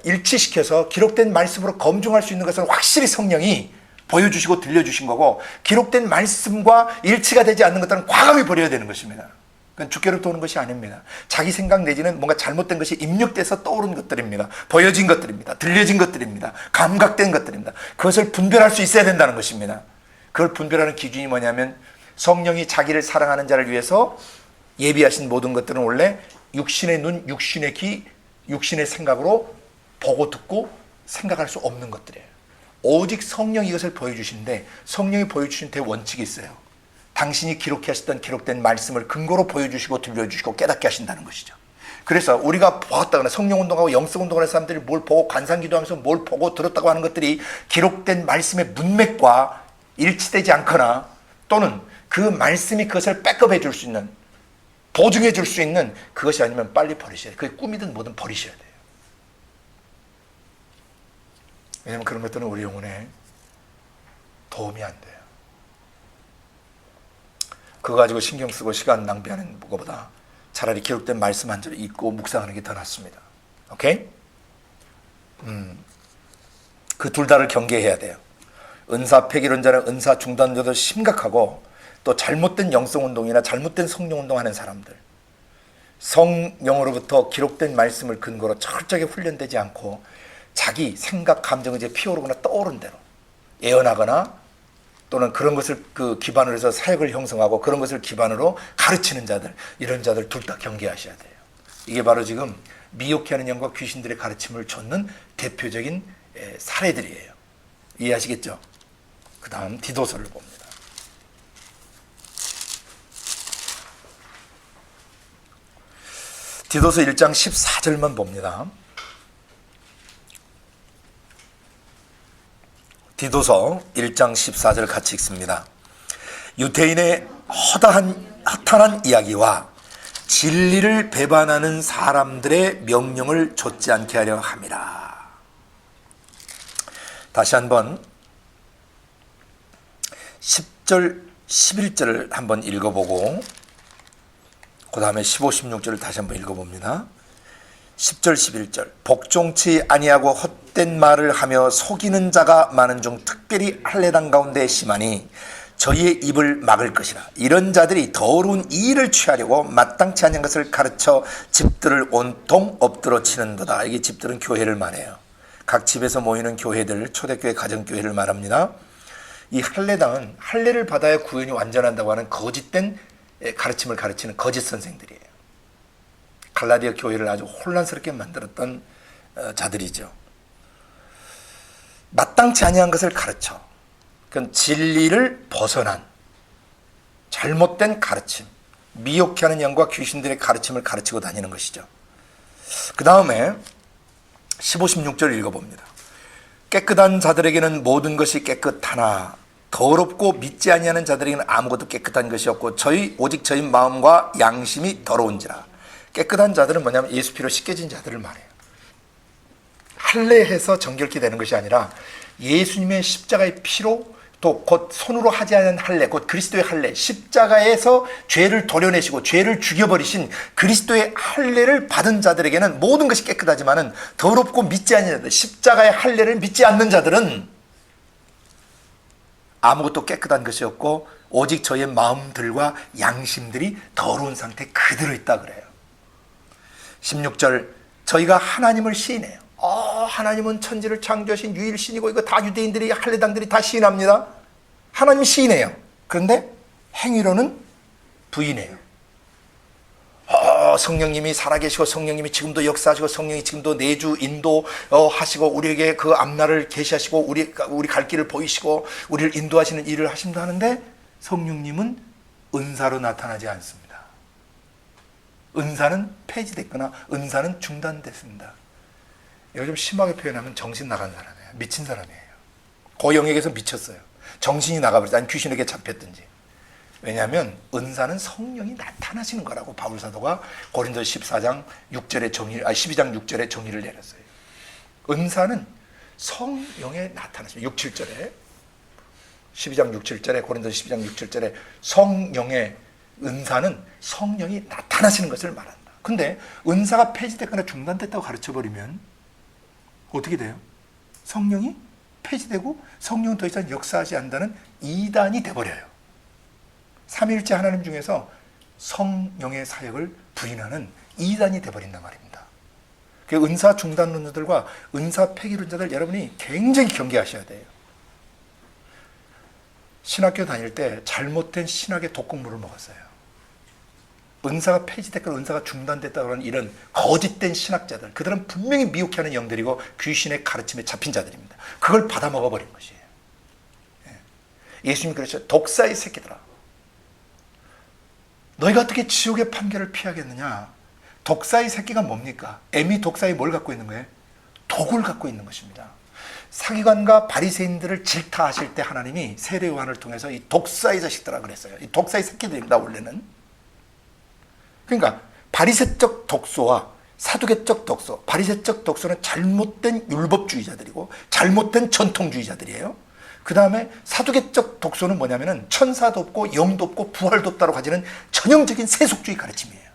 일치시켜서 기록된 말씀으로 검증할 수 있는 것은 확실히 성령이 보여주시고 들려주신 거고, 기록된 말씀과 일치가 되지 않는 것들은 과감히 버려야 되는 것입니다. 그건 주께로 도는 것이 아닙니다. 자기 생각 내지는 뭔가 잘못된 것이 입력돼서 떠오른 것들입니다. 보여진 것들입니다. 들려진 것들입니다. 감각된 것들입니다. 그것을 분별할 수 있어야 된다는 것입니다. 그걸 분별하는 기준이 뭐냐면, 성령이 자기를 사랑하는 자를 위해서 예비하신 모든 것들은 원래 육신의 눈, 육신의 귀, 육신의 생각으로 보고 듣고 생각할 수 없는 것들이에요. 오직 성령이 이것을 보여주시는데, 성령이 보여주신 대원칙이 있어요. 당신이 기록하셨던 기록된 말씀을 근거로 보여주시고 들려주시고 깨닫게 하신다는 것이죠. 그래서 우리가 보았다거나 성령운동하고 영성운동을 하는 사람들이 뭘 보고 관상기도하면서 뭘 보고 들었다고 하는 것들이 기록된 말씀의 문맥과 일치되지 않거나, 또는 그 말씀이 그것을 백업해 줄 수 있는, 보증해 줄 수 있는 그것이 아니면 빨리 버리셔야 돼요. 그게 꿈이든 뭐든 버리셔야 돼요. 왜냐하면 그런 것들은 우리 영혼에 도움이 안 돼요. 그거 가지고 신경 쓰고 시간 낭비하는 것보다 차라리 기록된 말씀 한 절 읽고 묵상하는 게 더 낫습니다. 오케이? 그 둘 다를 경계해야 돼요. 은사 폐기론자는 은사 중단자도 심각하고, 또 잘못된 영성운동이나 잘못된 성령운동 하는 사람들, 성령으로부터 기록된 말씀을 근거로 철저하게 훈련되지 않고 자기 생각, 감정이 이제 피어오르거나 떠오른 대로 예언하거나, 또는 그런 것을 그 기반으로 해서 사역을 형성하고 그런 것을 기반으로 가르치는 자들, 이런 자들 둘 다 경계하셔야 돼요. 이게 바로 지금 미혹해 하는 영과 귀신들의 가르침을 좇는 대표적인 사례들이에요. 이해하시겠죠? 그 다음 디도서를 봅니다. 디도서 1장 14절만 봅니다. 디도서 1장 14절 같이 읽습니다. 유대인의 허탄한 이야기와 진리를 배반하는 사람들의 명령을 좇지 않게 하려 함이라. 다시 한번 10절 11절을 한번 읽어보고 그 다음에 15, 16절을 다시 한번 읽어봅니다. 10절 11절 복종치 아니하고 헛된 말을 하며 속이는 자가 많은 중 특별히 할례당 가운데 심하니 저희의 입을 막을 것이라. 이런 자들이 더러운 이의를 취하려고 마땅치 않은 것을 가르쳐 집들을 온통 엎드러 치는도다. 이게 집들은 교회를 말해요. 각 집에서 모이는 교회들, 초대교회, 가정교회를 말합니다. 이 할례당은 할례를 받아야 구원이 완전한다고 하는 거짓된 가르침을 가르치는 거짓 선생들이에요. 갈라디아 교회를 아주 혼란스럽게 만들었던 자들이죠. 마땅치 아니한 것을 가르쳐, 그건 진리를 벗어난 잘못된 가르침, 미혹해 하는 영과 귀신들의 가르침을 가르치고 다니는 것이죠. 그 다음에 15, 16절 읽어봅니다. 깨끗한 자들에게는 모든 것이 깨끗하나 더럽고 믿지 아니하는 자들에게는 아무것도 깨끗한 것이 없고 오직 저희 마음과 양심이 더러운지라. 깨끗한 자들은 뭐냐면 예수 피로 씻겨진 자들을 말해요. 할례해서 정결케 되는 것이 아니라 예수님의 십자가의 피로, 또 곧 손으로 하지 않은 할례, 곧 그리스도의 할례, 십자가에서 죄를 도려내시고 죄를 죽여버리신 그리스도의 할례를 받은 자들에게는 모든 것이 깨끗하지만은 더럽고 믿지 않는 자들, 십자가의 할례를 믿지 않는 자들은 아무것도 깨끗한 것이 없고 오직 저의 마음들과 양심들이 더러운 상태 그대로 있다 그래요. 16절 저희가 하나님을 시인해요. 하나님은 천지를 창조하신 유일신이고, 이거 다 유대인들이, 할례당들이 다 시인합니다. 하나님 시인해요. 그런데 행위로는 부인해요. 성령님이 살아계시고 성령님이 지금도 역사하시고 성령이 지금도 내주 인도하시고 우리에게 그 앞날을 계시하시고 우리 갈 길을 보이시고 우리를 인도하시는 일을 하신다 하는데 성령님은 은사로 나타나지 않습니다. 은사는 폐지됐거나 은사는 중단됐습니다. 이거 좀 심하게 표현하면 정신 나간 사람이에요. 미친 사람이에요. 그 영역에서 미쳤어요. 정신이 나가버렸어요. 아니 귀신에게 잡혔든지. 왜냐하면 은사는 성령이 나타나시는 거라고 바울 사도가 고린도서 12장 6절에 정의를 내렸어요. 은사는 성령에 나타나십니다. 6, 7절에 12장 6, 7절에 고린도서 12장 6, 7절에 성령의 은사는 성령이 나타나시는 것을 말한다. 근데 은사가 폐지됐거나 중단됐다고 가르쳐버리면 어떻게 돼요? 성령이 폐지되고 성령은 더 이상 역사하지 않는다는 이단이 돼버려요. 삼위일체 하나님 중에서 성령의 사역을 부인하는 이단이 돼버린단 말입니다. 그 은사 중단론자들과 은사 폐기론자들 여러분이 굉장히 경계하셔야 돼요. 신학교 다닐 때 잘못된 신학의 독극물을 먹었어요. 은사가 폐지됐거나 은사가 중단됐다고 하는 이런 거짓된 신학자들, 그들은 분명히 미혹하는 영들이고 귀신의 가르침에 잡힌 자들입니다. 그걸 받아 먹어버린 것이에요. 예수님이 그러셨죠. 독사의 새끼들아, 너희가 어떻게 지옥의 판결을 피하겠느냐? 독사의 새끼가 뭡니까? 애미 독사에 뭘 갖고 있는 거예요? 독을 갖고 있는 것입니다. 사기관과 바리새인들을 질타하실 때 하나님이 세례 요한을 통해서 이 독사의 자식들아 그랬어요. 이 독사의 새끼들입니다. 원래는. 그러니까 바리새적 독소와 사두개적 독소, 바리새적 독소는 잘못된 율법주의자들이고 잘못된 전통주의자들이에요. 그 다음에 사두개적 독소는 뭐냐면은 천사도 없고 영도 없고 부활도 없다고 가지는 전형적인 세속주의 가르침이에요.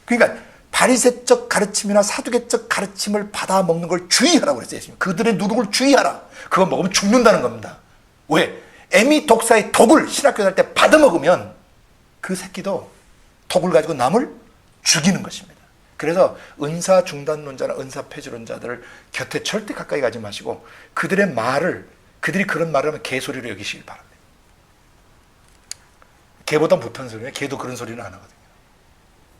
그러니까 바리새적 가르침이나 사두개적 가르침을 받아 먹는 걸 주의하라고 그랬어요. 그들의 누룩을 주의하라. 그거 먹으면 죽는다는 겁니다. 왜? 애미 독사의 독을 신학교 다닐 때 받아 먹으면 그 새끼도 독을 가지고 남을 죽이는 것입니다. 그래서 은사 중단론자나 은사 폐지론자들을 곁에 절대 가까이 가지 마시고 그들의 말을, 그들이 그런 말을 하면 개소리로 여기시길 바랍니다. 개보다 못한 소리예요. 개도 그런 소리는 안 하거든요.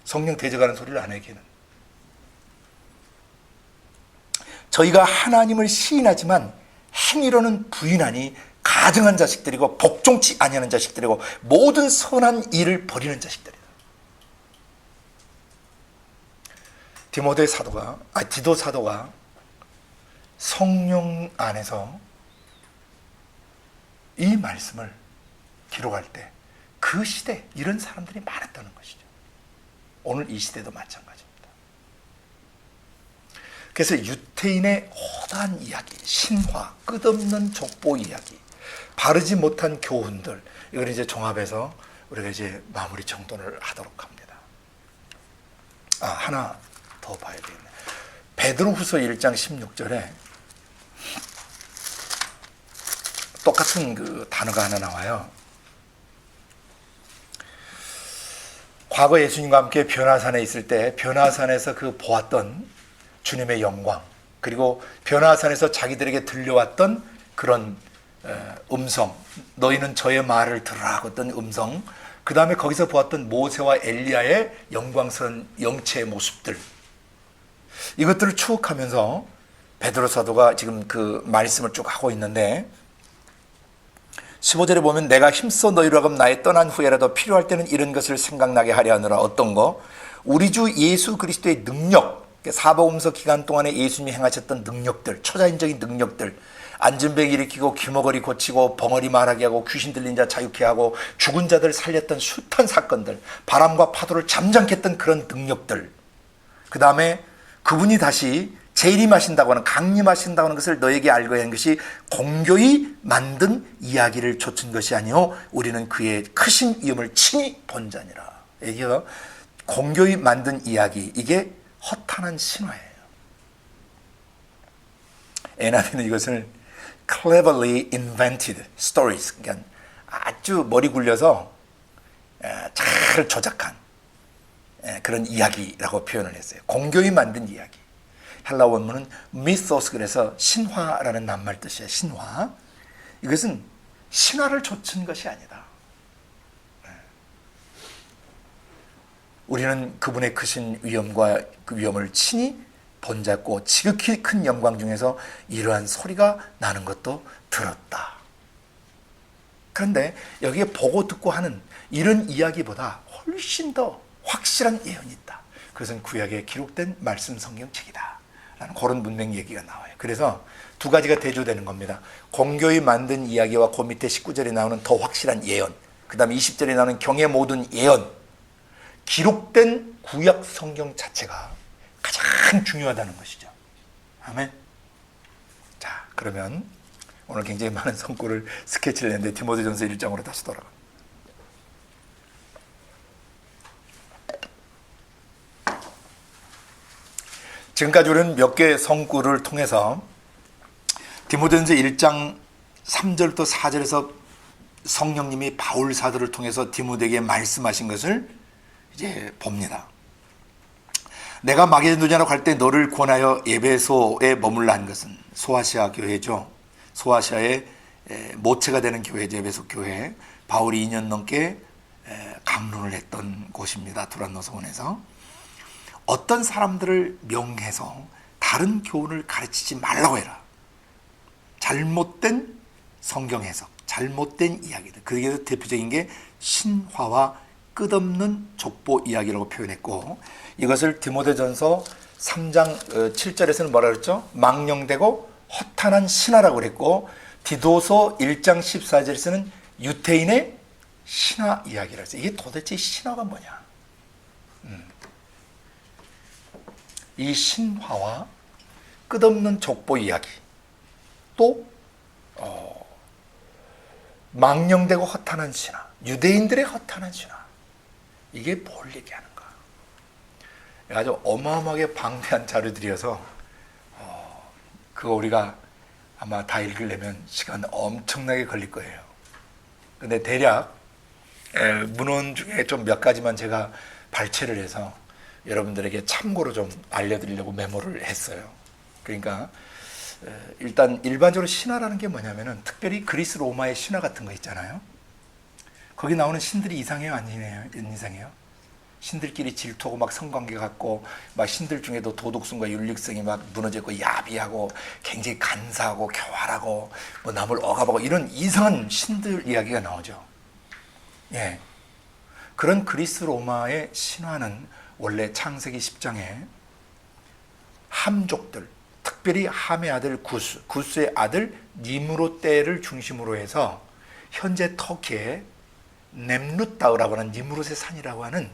성령 대적하는 소리를 안 해요. 개는. 저희가 하나님을 시인하지만 행위로는 부인하니 가증한 자식들이고 복종치 아니하는 자식들이고 모든 선한 일을 버리는 자식들이다. 디도 사도가 성령 안에서 이 말씀을 기록할 때 그 시대 이런 사람들이 많았다는 것이죠. 오늘 이 시대도 마찬가지입니다. 그래서 유태인의 허다한 이야기, 신화, 끝없는 족보 이야기, 바르지 못한 교훈들, 이걸 이제 종합해서 우리가 이제 마무리 정돈을 하도록 합니다. 하나 더 봐야 되겠네. 베드로후서 1장 16절에 똑같은 그 단어가 하나 나와요. 과거 예수님과 함께 변화산에 있을 때 변화산에서 그 보았던 주님의 영광, 그리고 변화산에서 자기들에게 들려왔던 그런 음성, 너희는 저의 말을 들으라 했던 음성, 그 다음에 거기서 보았던 모세와 엘리야의 영광스러운 영체의 모습들, 이것들을 추억하면서 베드로 사도가 지금 그 말씀을 쭉 하고 있는데 15절에 보면 내가 힘써 너희로 하여금 나의 떠난 후에라도 필요할 때는 이런 것을 생각나게 하려 하느라. 어떤 거? 우리 주 예수 그리스도의 능력, 사복음서 기간 동안에 예수님이 행하셨던 능력들, 초자연적인 능력들, 안진병 일으키고 귀머거리 고치고 벙어리 말하게 하고 귀신 들린 자 자유케 하고 죽은 자들 살렸던 숱한 사건들, 바람과 파도를 잠잠케 했던 그런 능력들, 그 다음에 그분이 다시 재림하신다고 하는, 강림하신다고 하는 것을 너에게 알고 하는 것이 공교히 만든 이야기를 좇은 것이 아니요 우리는 그의 크신 위엄을 친히 본 자니라. 이게 공교히 만든 이야기, 이게 허탄한 신화예요. 에나디는 이것을 cleverly invented stories, 그러니까 아주 머리 굴려서 잘 조작한 그런 이야기라고 표현을 했어요. 공교히 만든 이야기. 헬라 원문은 mythos, 그래서 신화라는 낱말 뜻이에요. 신화. 이것은 신화를 좇은 것이 아니다. 우리는 그분의 크신 위엄과 그 위엄을 친히 본받고 지극히 큰 영광 중에서 이러한 소리가 나는 것도 들었다. 그런데 여기에 보고 듣고 하는 이런 이야기보다 훨씬 더 확실한 예언이 있다. 그것은 구약에 기록된 말씀 성경책이다 라는 그런 문맥 얘기가 나와요. 그래서 두 가지가 대조되는 겁니다. 공교히 만든 이야기와 그 밑에 19절에 나오는 더 확실한 예언, 그 다음에 20절에 나오는 경의 모든 예언, 기록된 구약 성경 자체가 가장 중요하다는 것이죠. 아멘. 자, 그러면 오늘 굉장히 많은 성구를 스케치를 했는데 디모데전서 1장으로 다시 돌아가. 지금까지 우리는 몇 개의 성구를 통해서 디모데전서 1장 3절부터 4절에서 성령님이 바울 사도를 통해서 디모데에게 말씀하신 것을 이제 봅니다. 내가 마게도냐로 갈 때 너를 권하여 에베소에 머물라 한 것은 소아시아 교회죠. 소아시아의 모체가 되는 교회죠. 에베소 교회. 바울이 2년 넘게 강론을 했던 곳입니다. 두란노서원에서. 어떤 사람들을 명해서 다른 교훈을 가르치지 말라고 해라. 잘못된 성경 해석, 잘못된 이야기들. 그중에서 대표적인 게 신화와 끝없는 족보 이야기라고 표현했고, 이것을 디모데전서 3장 7절에서는 뭐라 그랬죠? 망령되고 허탄한 신화라고 그랬고, 디도서 1장 14절에서는 유태인의 신화 이야기라고 했어요. 이게 도대체 신화가 뭐냐? 이 신화와 끝없는 족보 이야기, 또 망령되고 허탄한 신화, 유대인들의 허탄한 신화, 이게 뭘 얘기하는가? 아주 어마어마하게 방대한 자료들이어서 그거 우리가 아마 다 읽으려면 시간 엄청나게 걸릴 거예요. 근데 대략 문헌 중에 좀 몇 가지만 제가 발췌를 해서 여러분들에게 참고로 좀 알려드리려고 메모를 했어요. 그러니까 일단 일반적으로 신화라는 게 뭐냐면은 특별히 그리스 로마의 신화 같은 거 있잖아요. 거기 나오는 신들이 이상해요, 안 이상해요? 신들끼리 질투하고 막 성관계 갖고 막 신들 중에도 도덕성과 윤리성이 막 무너졌고 야비하고 굉장히 간사하고 교활하고 뭐 남을 억압하고 이런 이상한 신들 이야기가 나오죠. 예. 그런 그리스 로마의 신화는 원래 창세기 10장에 함족들, 특별히 함의 아들 구스, 구스의 아들 니므롯대를 중심으로 해서 현재 터키의 넴룻다우라고 하는 니므롯의 산이라고 하는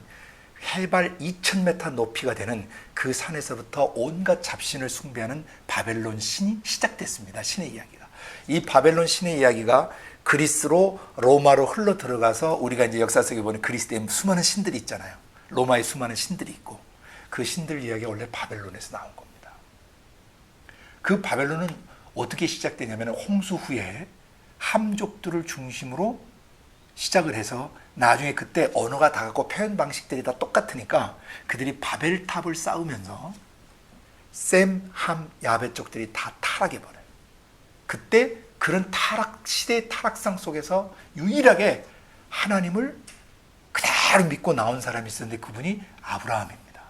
해발 2000m 높이가 되는 그 산에서부터 온갖 잡신을 숭배하는 바벨론 신이 시작됐습니다. 신의 이야기가. 이 바벨론 신의 이야기가 그리스로 로마로 흘러 들어가서 우리가 이제 역사 속에 보는 그리스의 수많은 신들이 있잖아요. 로마의 수많은 신들이 있고 그 신들 이야기가 원래 바벨론에서 나온 겁니다. 그 바벨론은 어떻게 시작되냐면 홍수 후에 함족들을 중심으로 시작을 해서 나중에 그때 언어가 다 같고 표현 방식들이 다 똑같으니까 그들이 바벨탑을 쌓으면서 셈, 함, 야벳 쪽들이 다 타락해버려요. 그때 그런 타락, 시대의 타락상 속에서 유일하게 하나님을 그대로 믿고 나온 사람이 있었는데 그분이 아브라함입니다.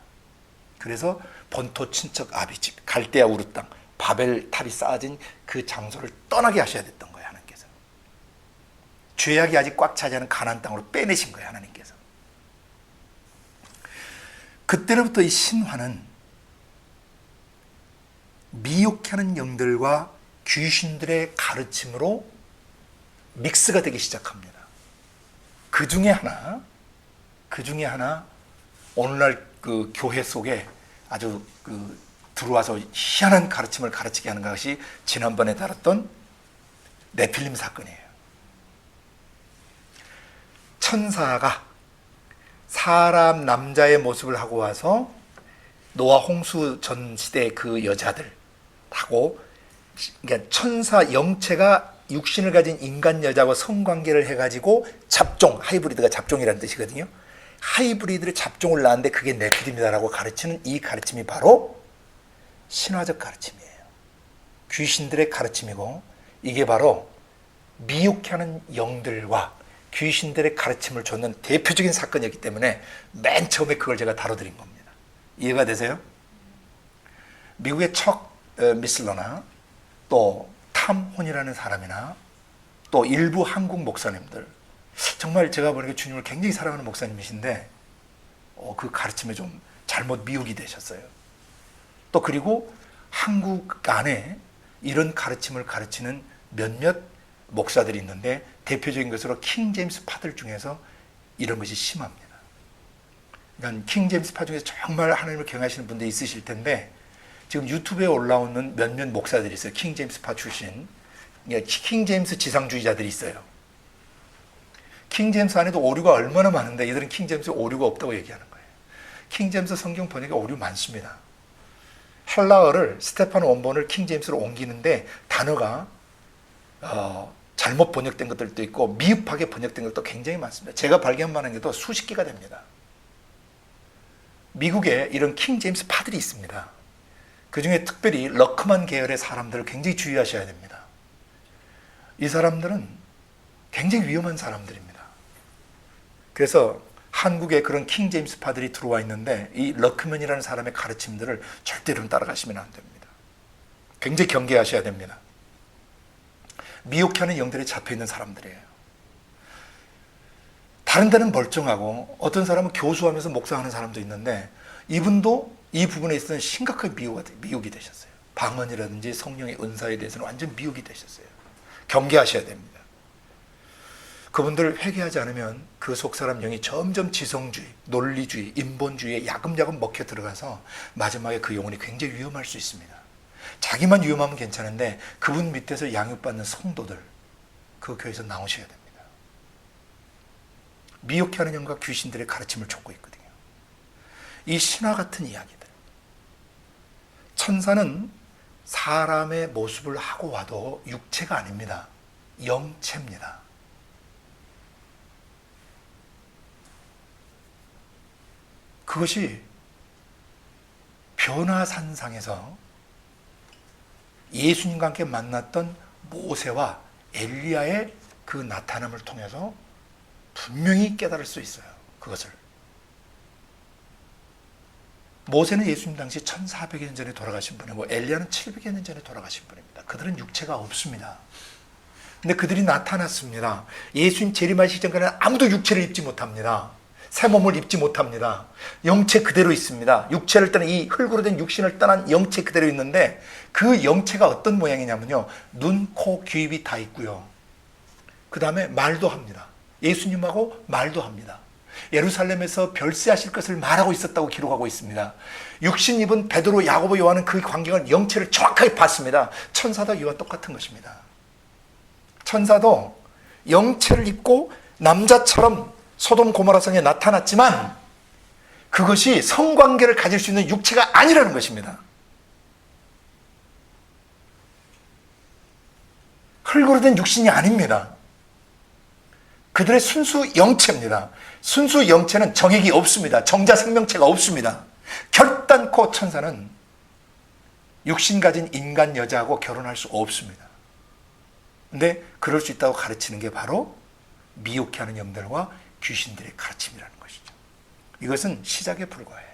그래서 본토 친척 아비집, 갈대아 우르 땅, 바벨탑이 쌓아진 그 장소를 떠나게 하셔야 됐던 거예요. 하나님께서. 죄악이 아직 꽉 차지 않은 가나안 땅으로 빼내신 거예요. 하나님께서. 그때로부터 이 신화는 미혹하는 영들과 귀신들의 가르침으로 믹스가 되기 시작합니다. 그 중에 하나 오늘날 그 교회 속에 아주 들어와서 희한한 가르침을 가르치게 하는 것이 지난번에 다뤘던 네필림 사건이에요. 천사가 사람 남자의 모습을 하고 와서 노아 홍수 전 시대 그 여자들하고, 그러니까 천사 영체가 육신을 가진 인간 여자하고 성관계를 해가지고 잡종, 하이브리드가 잡종이라는 뜻이거든요. 하이브리드를 잡종을 낳았는데 그게 네필림이다라고 가르치는 이 가르침이 바로 신화적 가르침이에요. 귀신들의 가르침이고, 이게 바로 미혹하는 영들과 귀신들의 가르침을 줬는 대표적인 사건이었기 때문에 맨 처음에 그걸 제가 다뤄드린 겁니다. 이해가 되세요? 미국의 척 미슬러나 또 탐 혼이라는 사람이나 또 일부 한국 목사님들, 정말 제가 보니까 주님을 굉장히 사랑하는 목사님이신데 그 가르침에 좀 잘못 미혹이 되셨어요. 또 그리고 한국 안에 이런 가르침을 가르치는 몇몇 목사들이 있는데 대표적인 것으로 킹 제임스 파들 중에서 이런 것이 심합니다. 그러니까 킹 제임스 파 중에서 정말 하나님을 경외하시는 분들이 있으실 텐데 지금 유튜브에 올라오는 몇몇 목사들이 있어요. 킹 제임스 파 출신. 킹 제임스 지상주의자들이 있어요. 킹 제임스 안에도 오류가 얼마나 많은데 이들은 킹 제임스 오류가 없다고 얘기하는 거예요. 킹 제임스 성경 번역에 오류 많습니다. 헬라어를 스테판 원본을 킹 제임스로 옮기는데 단어가 잘못 번역된 것들도 있고 미흡하게 번역된 것도 굉장히 많습니다. 제가 발견한 게도 수십 개가 됩니다. 미국에 이런 킹 제임스 파들이 있습니다. 그 중에 특별히 러크만 계열의 사람들을 굉장히 주의하셔야 됩니다. 이 사람들은 굉장히 위험한 사람들입니다. 그래서 한국에 그런 킹 제임스 파들이 들어와 있는데 이 러크맨이라는 사람의 가르침들을 절대로 따라가시면 안 됩니다. 굉장히 경계하셔야 됩니다. 미혹하는 영들이 잡혀있는 사람들이에요. 다른 데는 멀쩡하고 어떤 사람은 교수하면서 목사하는 사람도 있는데 이분도 이 부분에 있어서는 심각하게 미혹이 되셨어요. 방언이라든지 성령의 은사에 대해서는 완전 미혹이 되셨어요. 경계하셔야 됩니다. 그분들 회개하지 않으면 그 속 사람 영이 점점 지성주의, 논리주의, 인본주의에 야금야금 먹혀 들어가서 마지막에 그 영혼이 굉장히 위험할 수 있습니다. 자기만 위험하면 괜찮은데 그분 밑에서 양육받는 성도들, 그 교회에서 나오셔야 됩니다. 미혹하는 영과 귀신들의 가르침을 쫓고 있거든요. 이 신화 같은 이야기들. 천사는 사람의 모습을 하고 와도 육체가 아닙니다. 영체입니다. 그것이 변화산상에서 예수님과 함께 만났던 모세와 엘리야의 그 나타남을 통해서 분명히 깨달을 수 있어요. 그것을. 모세는 예수님 당시 1400여 년 전에 돌아가신 분이고 엘리야는 700여 년 전에 돌아가신 분입니다. 그들은 육체가 없습니다. 근데 그들이 나타났습니다. 예수님 재림하시기 전까지는 아무도 육체를 입지 못합니다. 새 몸을 입지 못합니다. 영체 그대로 있습니다. 육체를 떠난 이 흙으로 된 육신을 떠난 영체 그대로 있는데 그 영체가 어떤 모양이냐면요. 눈, 코, 귀, 입이 다 있고요. 그 다음에 말도 합니다. 예수님하고 말도 합니다. 예루살렘에서 별세하실 것을 말하고 있었다고 기록하고 있습니다. 육신 입은 베드로, 야고보, 요한은 그 광경을 영체를 정확하게 봤습니다. 천사도 이와 똑같은 것입니다. 천사도 영체를 입고 남자처럼 소돔 고모라 성에 나타났지만 그것이 성관계를 가질 수 있는 육체가 아니라는 것입니다. 흙으로 된 육신이 아닙니다. 그들의 순수 영체입니다. 순수 영체는 정액이 없습니다. 정자 생명체가 없습니다. 결단코 천사는 육신 가진 인간 여자하고 결혼할 수 없습니다. 근데 그럴 수 있다고 가르치는 게 바로 미혹해 하는 영들과 귀신들의 가르침이라는 것이죠. 이것은 시작에 불과해요.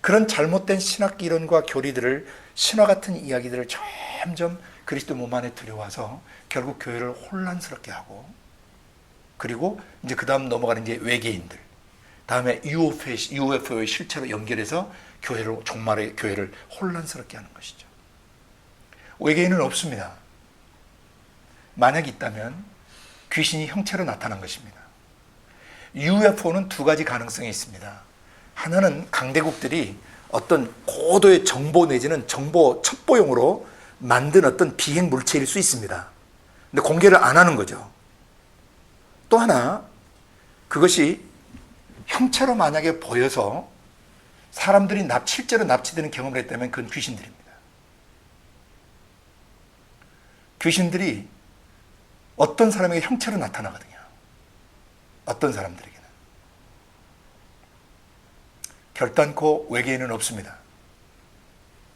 그런 잘못된 신학 이론과 교리들을, 신화 같은 이야기들을 점점 그리스도 몸 안에 들여와서 결국 교회를 혼란스럽게 하고, 그리고 이제 그 다음 넘어가는 이제 외계인들, 다음에 UFO의 실체로 연결해서 종말의 교회를 혼란스럽게 하는 것이죠. 외계인은 없습니다. 만약 있다면 귀신이 형체로 나타난 것입니다. UFO는 두 가지 가능성이 있습니다. 하나는 강대국들이 어떤 고도의 정보 내지는 정보 첩보용으로 만든 어떤 비행 물체일 수 있습니다. 근데 공개를 안 하는 거죠. 또 하나, 그것이 형체로 만약에 보여서 사람들이 실제로 납치되는 경험을 했다면 그건 귀신들입니다. 귀신들이 어떤 사람에게 형체로 나타나거든요. 어떤 사람들에게는. 결단코 외계인은 없습니다.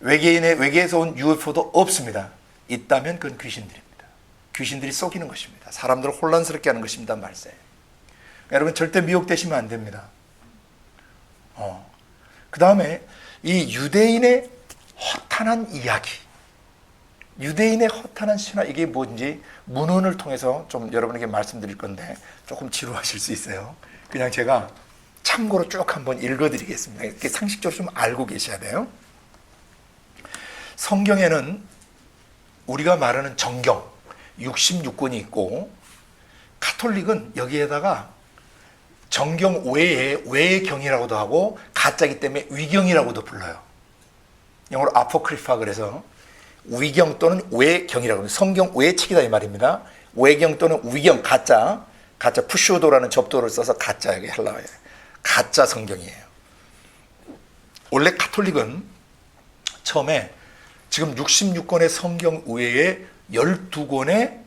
외계에서 온 UFO도 없습니다. 있다면 그건 귀신들입니다. 귀신들이 속이는 것입니다. 사람들을 혼란스럽게 하는 것입니다. 말세. 여러분 절대 미혹되시면 안 됩니다. 그 다음에 이 유대인의 허탄한 이야기, 유대인의 허탄한 신화, 이게 뭔지 문헌을 통해서 좀 여러분에게 말씀드릴 건데 조금 지루하실 수 있어요. 그냥 제가 참고로 쭉 한번 읽어드리겠습니다. 이렇게 상식적으로 좀 알고 계셔야 돼요. 성경에는 우리가 말하는 정경 66권이 있고, 가톨릭은 여기에다가 정경 외에 외경이라고도 하고 가짜기 때문에 위경이라고도 불러요. 영어로 아포크리파, 그래서 위경 또는 외경이라고 합니다. 성경 외책이다 이 말입니다. 외경 또는 위경, 가짜 푸쇼도라는 접도를 써서 가짜, 여기 헬라어예요. 가짜 성경이에요. 원래 가톨릭은 처음에 지금 66권의 성경 외에 12권의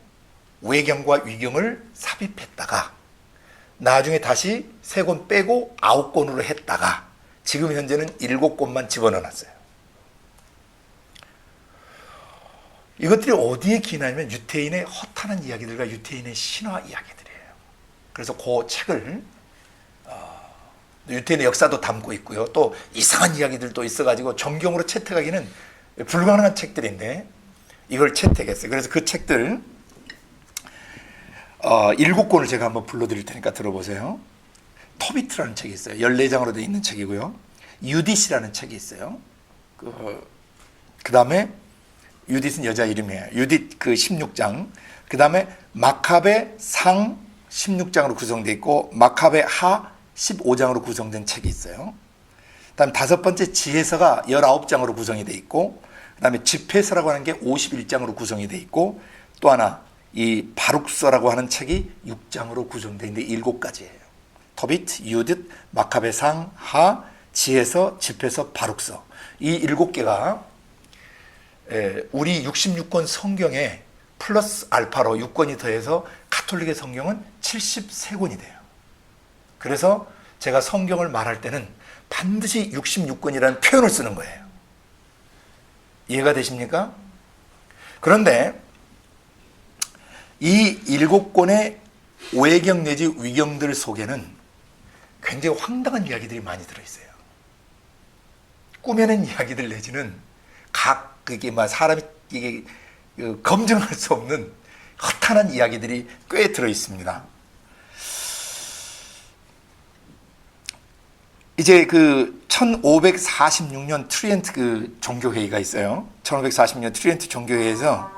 외경과 위경을 삽입했다가 나중에 다시 3권 빼고 9권으로 했다가 지금 현재는 7권만 집어넣어놨어요. 이것들이 어디에 기인하냐면 유태인의 허탄한 이야기들과 유태인의 신화 이야기들이에요. 그래서 그 책을 유태인의 역사도 담고 있고요. 또 이상한 이야기들도 있어가지고 정경으로 채택하기는 불가능한 책들인데 이걸 채택했어요. 그래서 그 책들 7권을 제가 한번 불러드릴 테니까 들어보세요. 토비트라는 책이 있어요. 14장으로 되어 있는 책이고요. 유딧이라는 책이 있어요. 그 다음에 유딧은 여자 이름이에요. 유딧 그 16장. 그 다음에 마카베 상 16장으로 구성되어 있고 마카베 하 15장으로 구성된 책이 있어요. 그 다음에 5번째 지혜서가 19장으로 구성이 되어 있고, 그 다음에 집회서라고 하는 게 51장으로 구성이 되어 있고, 또 하나 이 바룩서라고 하는 책이 6장으로 구성되어 있는데 7가지예요. 토비트, 유딧, 마카베 상, 하, 지혜서, 집회서, 바룩서. 이 7개가 우리 66권 성경에 플러스 알파로 6권이 더해서 가톨릭의 성경은 73권이 돼요. 그래서 제가 성경을 말할 때는 반드시 66권이라는 표현을 쓰는 거예요. 이해가 되십니까? 그런데 이 7권의 외경 내지 위경들 속에는 굉장히 황당한 이야기들이 많이 들어있어요. 꾸며낸 이야기들 내지는 그게 사람이 이게 검증할 수 없는 허탄한 이야기들이 꽤 들어있습니다. 이제 그 1546년 트리엔트 그 종교회의가 있어요. 1546년 트리엔트 종교회의에서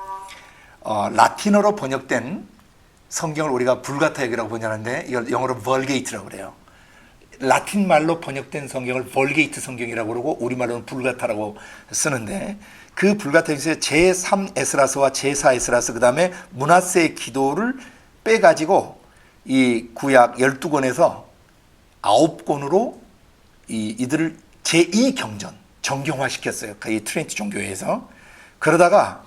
라틴어로 번역된 성경을 우리가 불가타역이라고 번역하는데 이걸 영어로 벌게이트라고 그래요. 라틴 말로 번역된 성경을 벌게이트 성경이라고 그러고 우리말로는 불가타라고 쓰는데, 그 불가타에서 제3 에스라서와 제4 에스라서 그 다음에 므낫세의 기도를 빼가지고 이 구약 12권에서 9권으로 이들을 제2 경전 정경화시켰어요. 이 트리니티 종교회에서. 그러다가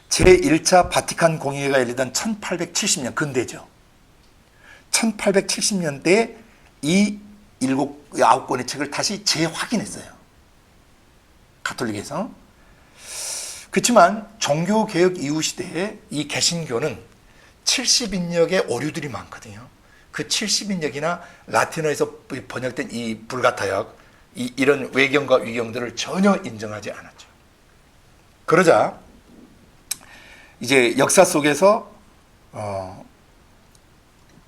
제1차 바티칸 공의회가 열리던 1870년, 근대죠. 1870년대에 이 9권의 책을 다시 재확인했어요. 가톨릭에서. 그렇지만 종교개혁 이후 시대에 이 개신교는 70인역의 오류들이 많거든요. 그 70인역이나 라틴어에서 번역된 이 불가타역, 이런 외경과 위경들을 전혀 인정하지 않았죠. 그러자 이제 역사 속에서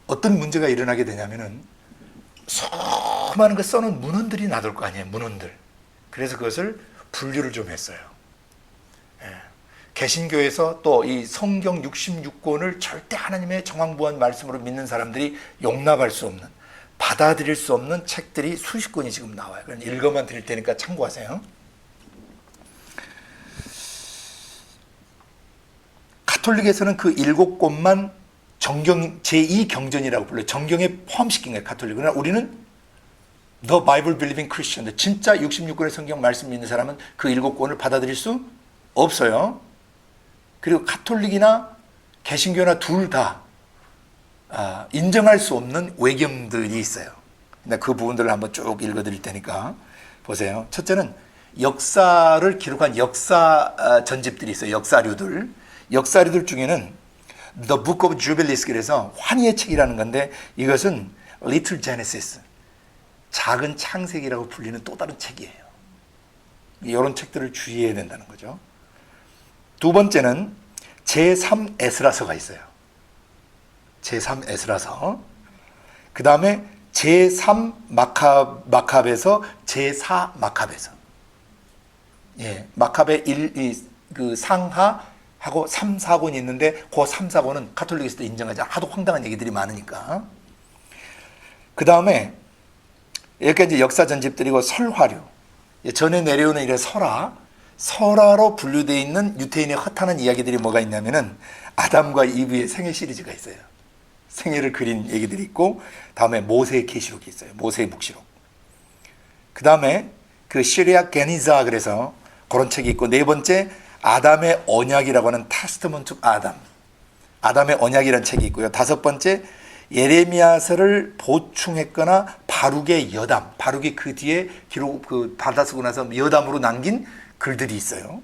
어떤 문제가 일어나게 되냐면은 수많은 거 써놓은 문헌들이 나돌 거 아니에요. 문헌들. 그래서 그것을 분류를 좀 했어요. 개신교에서 또 이 성경 66권을 절대 하나님의 정황부한 말씀으로 믿는 사람들이 용납할 수 없는, 받아들일 수 없는 책들이 수십 권이 지금 나와요. 그럼 읽어만 드릴 테니까 참고하세요. 가톨릭에서는 그 7권만 정경 제2 경전이라고 불러요. 정경에 포함시킨 거예요, 가톨릭은. 그러나 우리는 The Bible Believing Christian, 진짜 66권의 성경 말씀 믿는 사람은 그 7권을 받아들일 수 없어요. 그리고 가톨릭이나 개신교나 둘 다 인정할 수 없는 외경들이 있어요. 근데 그 부분들을 한번 쭉 읽어드릴 테니까 보세요. 첫째는 역사를 기록한 역사 전집들이 있어요. 역사류들 중에는 The Book of Jubilees, 그래서 환희의 책이라는 건데 이것은 Little Genesis, 작은 창세기라고 불리는 또 다른 책이에요. 이런 책들을 주의해야 된다는 거죠. 두 번째는 제3 에스라서가 있어요. 제3 에스라서. 그 다음에 제3 마카베서, 제4 마카베서. 예, 마카베 1, 그 상하하고 3, 4권이 있는데 그 3, 4권은 가톨릭에서도 인정하지 않아. 하도 황당한 얘기들이 많으니까. 그 다음에 여기까지 역사 전집들이고 설화류. 전에 내려오는 이래 설화로 분류되어 있는 유태인의 허탄한 이야기들이 뭐가 있냐면은 아담과 이브의 생애 시리즈가 있어요. 생애를 그린 얘기들이 있고, 다음에 모세의 계시록이 있어요. 모세의 묵시록. 그 다음에 그 시리아 게니자, 그래서 그런 책이 있고, 네 번째 아담의 언약이라고 하는 타스트먼트 아담, 아담의 언약이라는 책이 있고요. 다섯 번째 예레미야서를 보충했거나 바룩의 여담, 바룩이 그 뒤에 기록 받아 쓰고 나서 여담으로 남긴 글들이 있어요.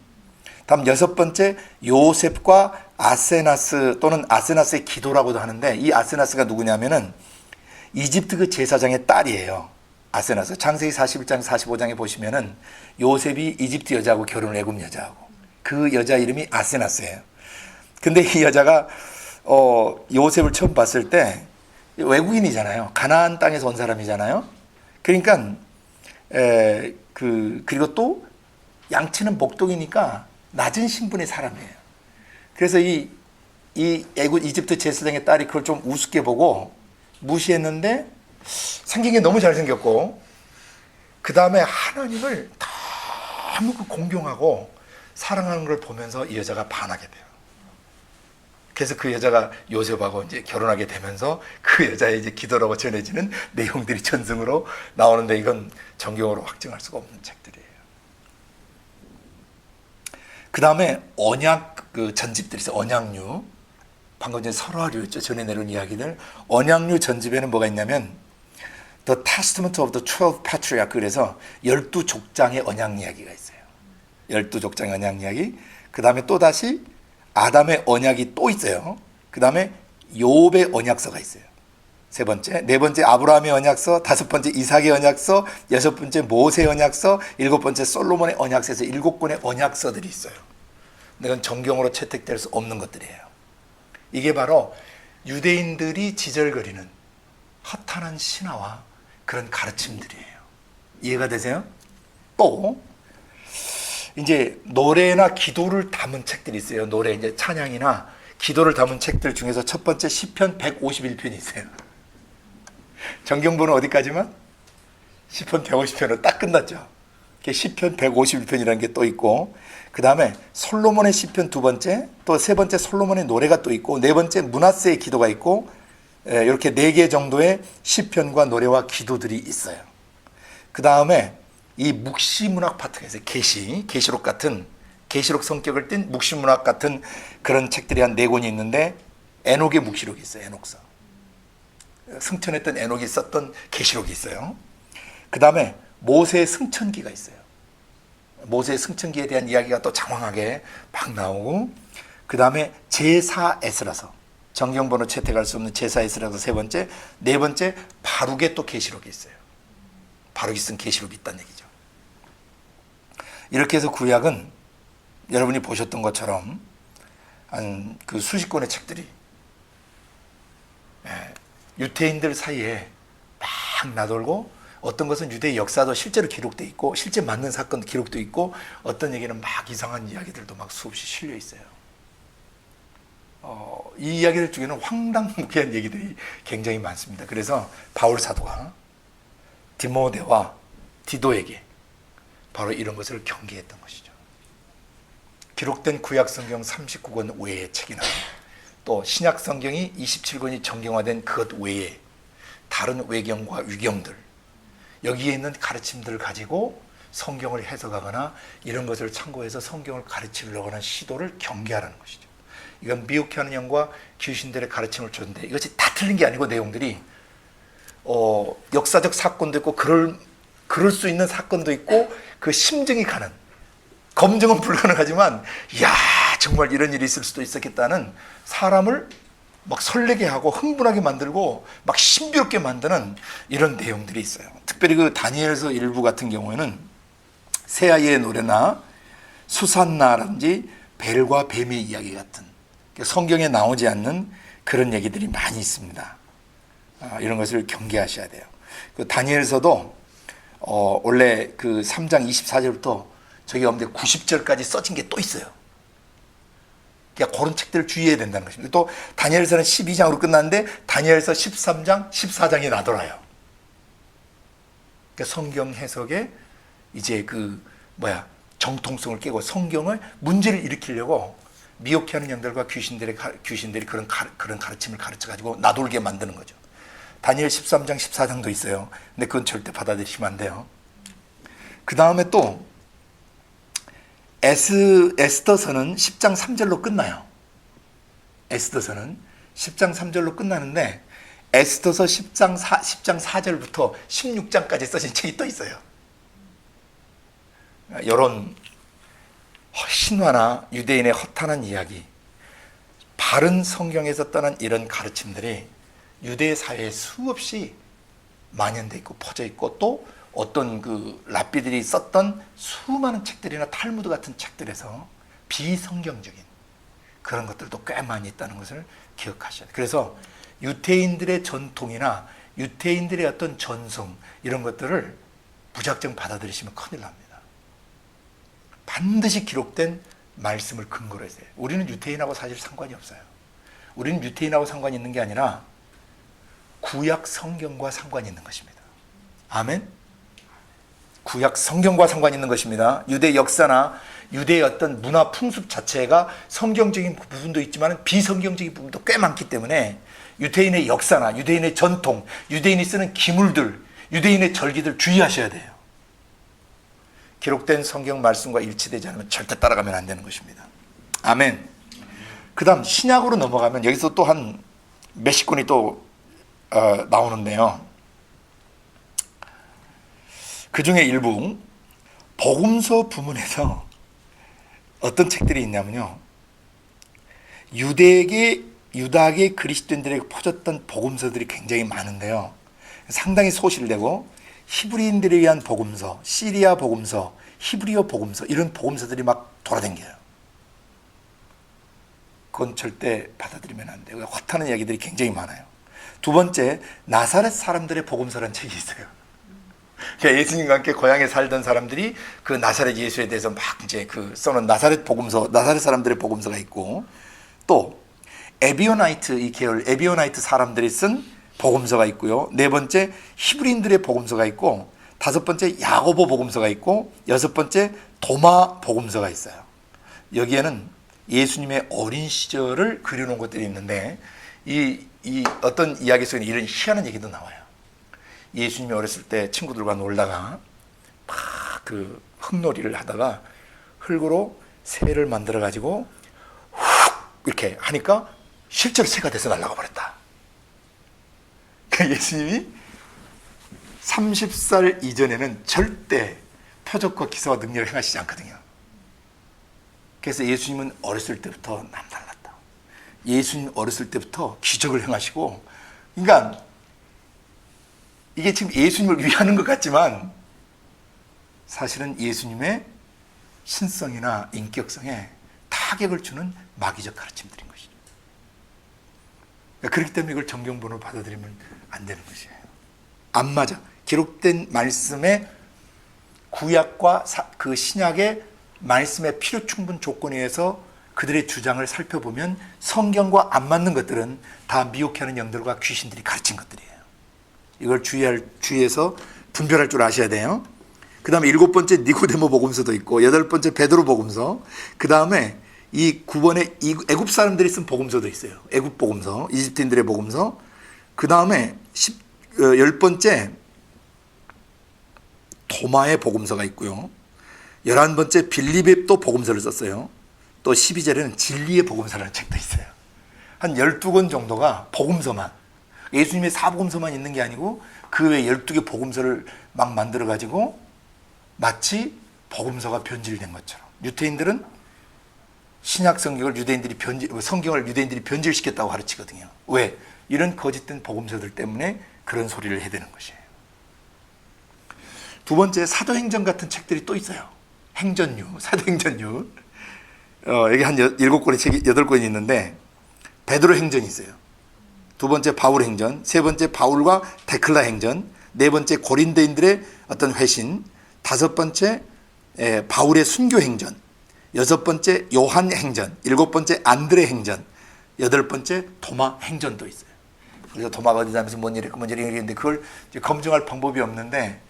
다음 여섯 번째 요셉과 아세나스 또는 아세나스의 기도라고도 하는데, 이 아세나스가 누구냐면은 이집트 그 제사장의 딸이에요. 아세나스. 창세기 41장 45장에 보시면은 요셉이 이집트 여자하고 결혼을, 애굽 여자하고. 그 여자 이름이 아세나스예요. 근데 이 여자가 요셉을 처음 봤을 때 외국인이잖아요. 가나안 땅에서 온 사람이잖아요. 그러니까 그리고 또 양치는 목동이니까 낮은 신분의 사람이에요. 그래서 이 이집트 제사장의 딸이 그걸 좀 우습게 보고 무시했는데, 생긴 게 너무 잘생겼고, 그 다음에 하나님을 너무 공경하고 사랑하는 걸 보면서 이 여자가 반하게 돼요. 그래서 그 여자가 요셉하고 이제 결혼하게 되면서 그 여자의 이제 기도라고 전해지는 내용들이 전승으로 나오는데, 이건 정경으로 확증할 수가 없는 책들이에요. 그 다음에 언약 그 전집들이 있어요. 언약류. 방금 전에 설화류였죠. 전에 내려온 이야기들. 언약류 전집에는 뭐가 있냐면 The Testament of the 12 Patriarchs, 그래서 12족장의 언약 이야기가 있어요. 12족장의 언약 이야기. 그 다음에 또 다시 아담의 언약이 또 있어요. 그 다음에 욥의 언약서가 있어요. 세 번째. 네 번째 아브라함의 언약서, 다섯 번째 이삭의 언약서, 여섯 번째 모세의 언약서, 일곱 번째 솔로몬의 언약서에서 7권의 언약서들이 있어요. 이건 정경으로 채택될 수 없는 것들이에요. 이게 바로 유대인들이 지절거리는 허탄한 신화와 그런 가르침들이에요. 이해가 되세요? 또 이제 노래나 기도를 담은 책들이 있어요. 노래, 이제 찬양이나 기도를 담은 책들 중에서 첫 번째 시편 151편이 있어요. 정경부는 어디까지만? 시편 150편으로 딱 끝났죠. 시편 151편이라는 게 또 있고, 그 다음에 솔로몬의 시편 두 번째, 또 세 번째 솔로몬의 노래가 또 있고, 네 번째 므낫세의 기도가 있고, 이렇게 4개 정도의 시편과 노래와 기도들이 있어요. 그 다음에 이 묵시문학 파트가 있어요. 계시록 같은, 계시록 성격을 띤 묵시문학 같은 그런 책들이 한 4권이 있는데, 에녹의 묵시록이 있어요. 에녹서. 승천했던 에녹이 썼던 계시록이 있어요. 그 다음에 모세의 승천기가 있어요. 모세의 승천기에 대한 이야기가 또 장황하게 막 나오고, 그 다음에 제4 에스라서, 정경번호 채택할 수 없는 제4 에스라서 세 번째, 네 번째 바룩의 또 계시록이 있어요. 바룩이 쓴 계시록이 있다는 얘기죠. 이렇게 해서 구약은 여러분이 보셨던 것처럼 한 그 수십 권의 책들이 유태인들 사이에 막 나돌고, 어떤 것은 유대의 역사도 실제로 기록되어 있고, 실제 맞는 사건 기록되어 있고, 어떤 얘기는 막 이상한 이야기들도 막 수없이 실려 있어요. 이 이야기들 중에는 황당무계한 얘기들이 굉장히 많습니다. 그래서 바울 사도가 디모데와 디도에게 바로 이런 것을 경계했던 것이죠. 기록된 구약 성경 39권 외의 책이나 또 신약 성경이 27권이 정경화된 그것 외에 다른 외경과 위경들, 여기에 있는 가르침들을 가지고 성경을 해석하거나 이런 것을 참고해서 성경을 가르치려고 하는 시도를 경계하라는 것이죠. 이건 미혹해 하는 영과 귀신들의 가르침을 줬는데, 이것이 다 틀린 게 아니고 내용들이 역사적 사건도 있고 그럴 수 있는 사건도 있고, 그 심증이 가는, 검증은 불가능하지만, 이야 정말 이런 일이 있을 수도 있었겠다는 사람을 막 설레게 하고 흥분하게 만들고 막 신비롭게 만드는 이런 내용들이 있어요. 특별히 그 다니엘서 일부 같은 경우에는 새아이의 노래나 수산나라든지 벨과 뱀의 이야기 같은 성경에 나오지 않는 그런 얘기들이 많이 있습니다. 이런 것을 경계하셔야 돼요. 그 다니엘서도 원래 그 3장 24절부터 저기 없는데 90절까지 써진 게 또 있어요. 그러니까 그런 책들을 주의해야 된다는 것입니다. 또 다니엘서는 12장으로 끝났는데 다니엘서 13장, 14장이 나돌아요. 그러니까 성경 해석에 이제 정통성을 깨고 성경을 문제를 일으키려고 미혹해하는 영들과 귀신들이 그런 가르침을 가르쳐가지고 나돌게 만드는 거죠. 다니엘 13장, 14장도 있어요. 근데 그건 절대 받아들이시면 안 돼요. 그 다음에 또 에스더서는 10장 3절로 끝나요. 에스더서는 10장 3절로 끝나는데 에스더서 10장 4절부터 16장까지 써진 책이 또 있어요. 이런 신화나 유대인의 허탄한 이야기, 바른 성경에서 떠난 이런 가르침들이 유대 사회에 수없이 만연돼 있고 퍼져 있고, 또 어떤 그 랍비들이 썼던 수많은 책들이나 탈무드 같은 책들에서 비성경적인 그런 것들도 꽤 많이 있다는 것을 기억하셔야 돼요. 그래서 유대인들의 전통이나 유대인들의 어떤 전송 이런 것들을 무작정 받아들이시면 큰일 납니다. 반드시 기록된 말씀을 근거로 해서 해요. 우리는 유대인하고 사실 상관이 없어요. 우리는 유대인하고 상관이 있는 게 아니라 구약 성경과 상관이 있는 것입니다. 아멘? 구약 성경과 상관이 있는 것입니다. 유대 역사나 유대의 어떤 문화 풍습 자체가 성경적인 부분도 있지만 비성경적인 부분도 꽤 많기 때문에 유대인의 역사나 유대인의 전통, 유대인이 쓰는 기물들, 유대인의 절기들 주의하셔야 돼요. 기록된 성경 말씀과 일치되지 않으면 절대 따라가면 안 되는 것입니다. 아멘. 그 다음 신약으로 넘어가면 여기서 또 한 몇십 권이 또 나오는데요. 그 중에 일부 복음서 부문에서 어떤 책들이 있냐면요, 유다계 그리스도인들에게 퍼졌던 복음서들이 굉장히 많은데요, 상당히 소실되고 히브리인들에 의한 복음서, 시리아 복음서, 히브리어 복음서, 이런 복음서들이 막 돌아다녀요. 그건 절대 받아들이면 안 돼요. 허탄한 이야기들이 굉장히 많아요. 두 번째, 나사렛 사람들의 복음서라는 책이 있어요. 그러니까 예수님과 함께 고향에 살던 사람들이 그 나사렛 예수에 대해서 막 이제 써놓은 나사렛 복음서, 나사렛 사람들의 복음서가 있고, 또 에비오나이트, 이 계열 에비오나이트 사람들이 쓴 복음서가 있고요. 네 번째, 히브리인들의 복음서가 있고, 다섯 번째, 야고보 복음서가 있고, 여섯 번째, 도마 복음서가 있어요. 여기에는 예수님의 어린 시절을 그려놓은 것들이 있는데, 이 어떤 이야기 속에 이런 희한한 얘기도 나와요. 예수님이 어렸을 때 친구들과 놀다가 막 그 흙놀이를 하다가 흙으로 새를 만들어 가지고 훅 이렇게 하니까 실제로 새가 돼서 날아가 버렸다. 그러니까 예수님이 30살 이전에는 절대 표적과 기사와 능력을 행하시지 않거든요. 그래서 예수님은 어렸을 때부터 남달랐다. 예수님 어렸을 때부터 기적을 행하시고, 그러니까 이게 지금 예수님을 위하는 것 같지만 사실은 예수님의 신성이나 인격성에 타격을 주는 마귀적 가르침들인 것이죠. 그렇기 때문에 이걸 정경본으로 받아들이면 안 되는 것이에요. 안 맞아. 기록된 말씀의 구약과 그 신약의 말씀의 필요 충분 조건에 의해서 그들의 주장을 살펴보면 성경과 안 맞는 것들은 다 미혹하는 영들과 귀신들이 가르친 것들이에요. 이걸 주의해서 분별할 줄 아셔야 돼요. 그 다음에 일곱 번째 니고데모 복음서도 있고, 여덟 번째 베드로 복음서, 그 다음에 이 9번에 애굽 사람들이 쓴 복음서도 있어요. 애굽 복음서, 이집트인들의 복음서. 그 다음에 10번째 도마의 복음서가 있고요. 11번째 빌립의 또 복음서를 썼어요. 또 12절에는 진리의 복음서라는 책도 있어요. 한 12권 정도가 복음서만, 예수님의 사복음서만 있는 게 아니고 그 외에 12개 복음서를 막 만들어 가지고 마치 복음서가 변질된 것처럼, 유태인들은 신약 성경을 유대인들이 변질시켰다고 가르치거든요. 왜? 이런 거짓된 복음서들 때문에 그런 소리를 해대는 것이에요. 두 번째, 사도행전 같은 책들이 또 있어요. 행전류, 사도행전류. 여기 한 7권의 책이 8권이 있는데 베드로 행전이 있어요. 두 번째 바울 행전, 세 번째 바울과 데클라 행전, 네 번째 고린도인들의 어떤 회신, 다섯 번째 바울의 순교 행전, 여섯 번째 요한 행전, 일곱 번째 안드레 행전, 여덟 번째 도마 행전도 있어요. 그래서 도마가 어디 다니면서 뭔 일이 있고 뭔 일이 있는데 그걸 이제 검증할 방법이 없는데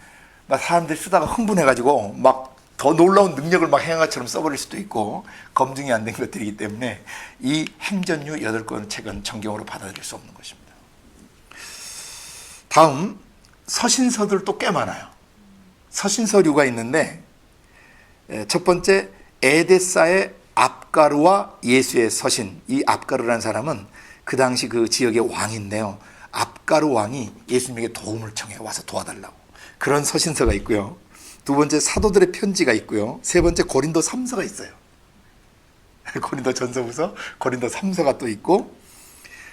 막 사람들이 쓰다가 흥분해가지고 막 더 놀라운 능력을 막 행한 것처럼 써버릴 수도 있고 검증이 안 된 것들이기 때문에 이 행전류 8권 책은 정경으로 받아들일 수 없는 것입니다. 다음 서신서들도 꽤 많아요. 서신서류가 있는데 첫 번째 에데사의 압가르와 예수의 서신. 이 압가르라는 사람은 그 당시 그 지역의 왕인데요. 압가르 왕이 예수님에게 도움을 청해 와서 도와달라고. 그런 서신서가 있고요. 두 번째 사도들의 편지가 있고요. 세 번째 고린도 3서가 있어요. 고린도 전서부서 고린도 3서가 또 있고,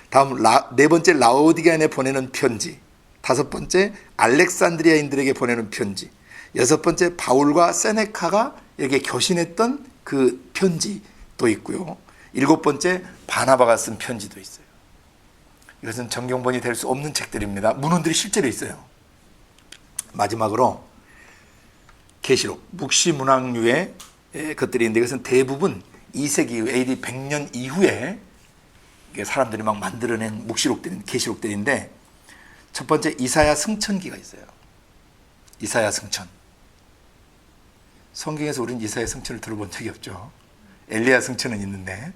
다음 네 번째 라오디게안에 보내는 편지, 다섯 번째 알렉산드리아인들에게 보내는 편지, 여섯 번째 바울과 세네카가 이렇게 교신했던 그 편지도 있고요. 일곱 번째 바나바가 쓴 편지도 있어요. 이것은 정경본이 될 수 없는 책들입니다. 문헌들이 실제로 있어요. 마지막으로 계시록, 묵시문학류의 것들이 있는데 이것은 대부분 2세기 이후 AD 100년 이후에 사람들이 막 만들어낸 묵시록들인 계시록들인데 첫 번째 이사야 승천기가 있어요. 이사야 승천. 성경에서 우리는 이사야 승천을 들어본 적이 없죠. 엘리야 승천은 있는데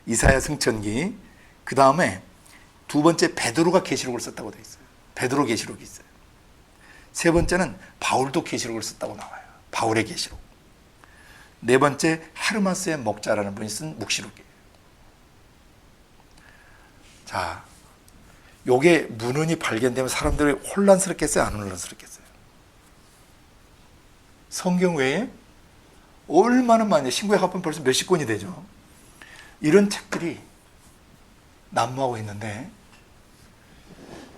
이사야 승천기. 그 다음에 두 번째 베드로가 계시록을 썼다고 되어 있어요. 베드로 계시록이 있어요. 세 번째는 바울도 계시록을 썼다고 나와요. 바울의 계시록. 네 번째 헤르마스의 목자라는 분이 쓴 묵시록이에요. 자, 요게 문헌이 발견되면 사람들이 혼란스럽겠어요? 안 혼란스럽겠어요? 성경 외에 얼마나 많이, 신구약 합하면 벌써 몇십 권이 되죠. 이런 책들이 난무하고 있는데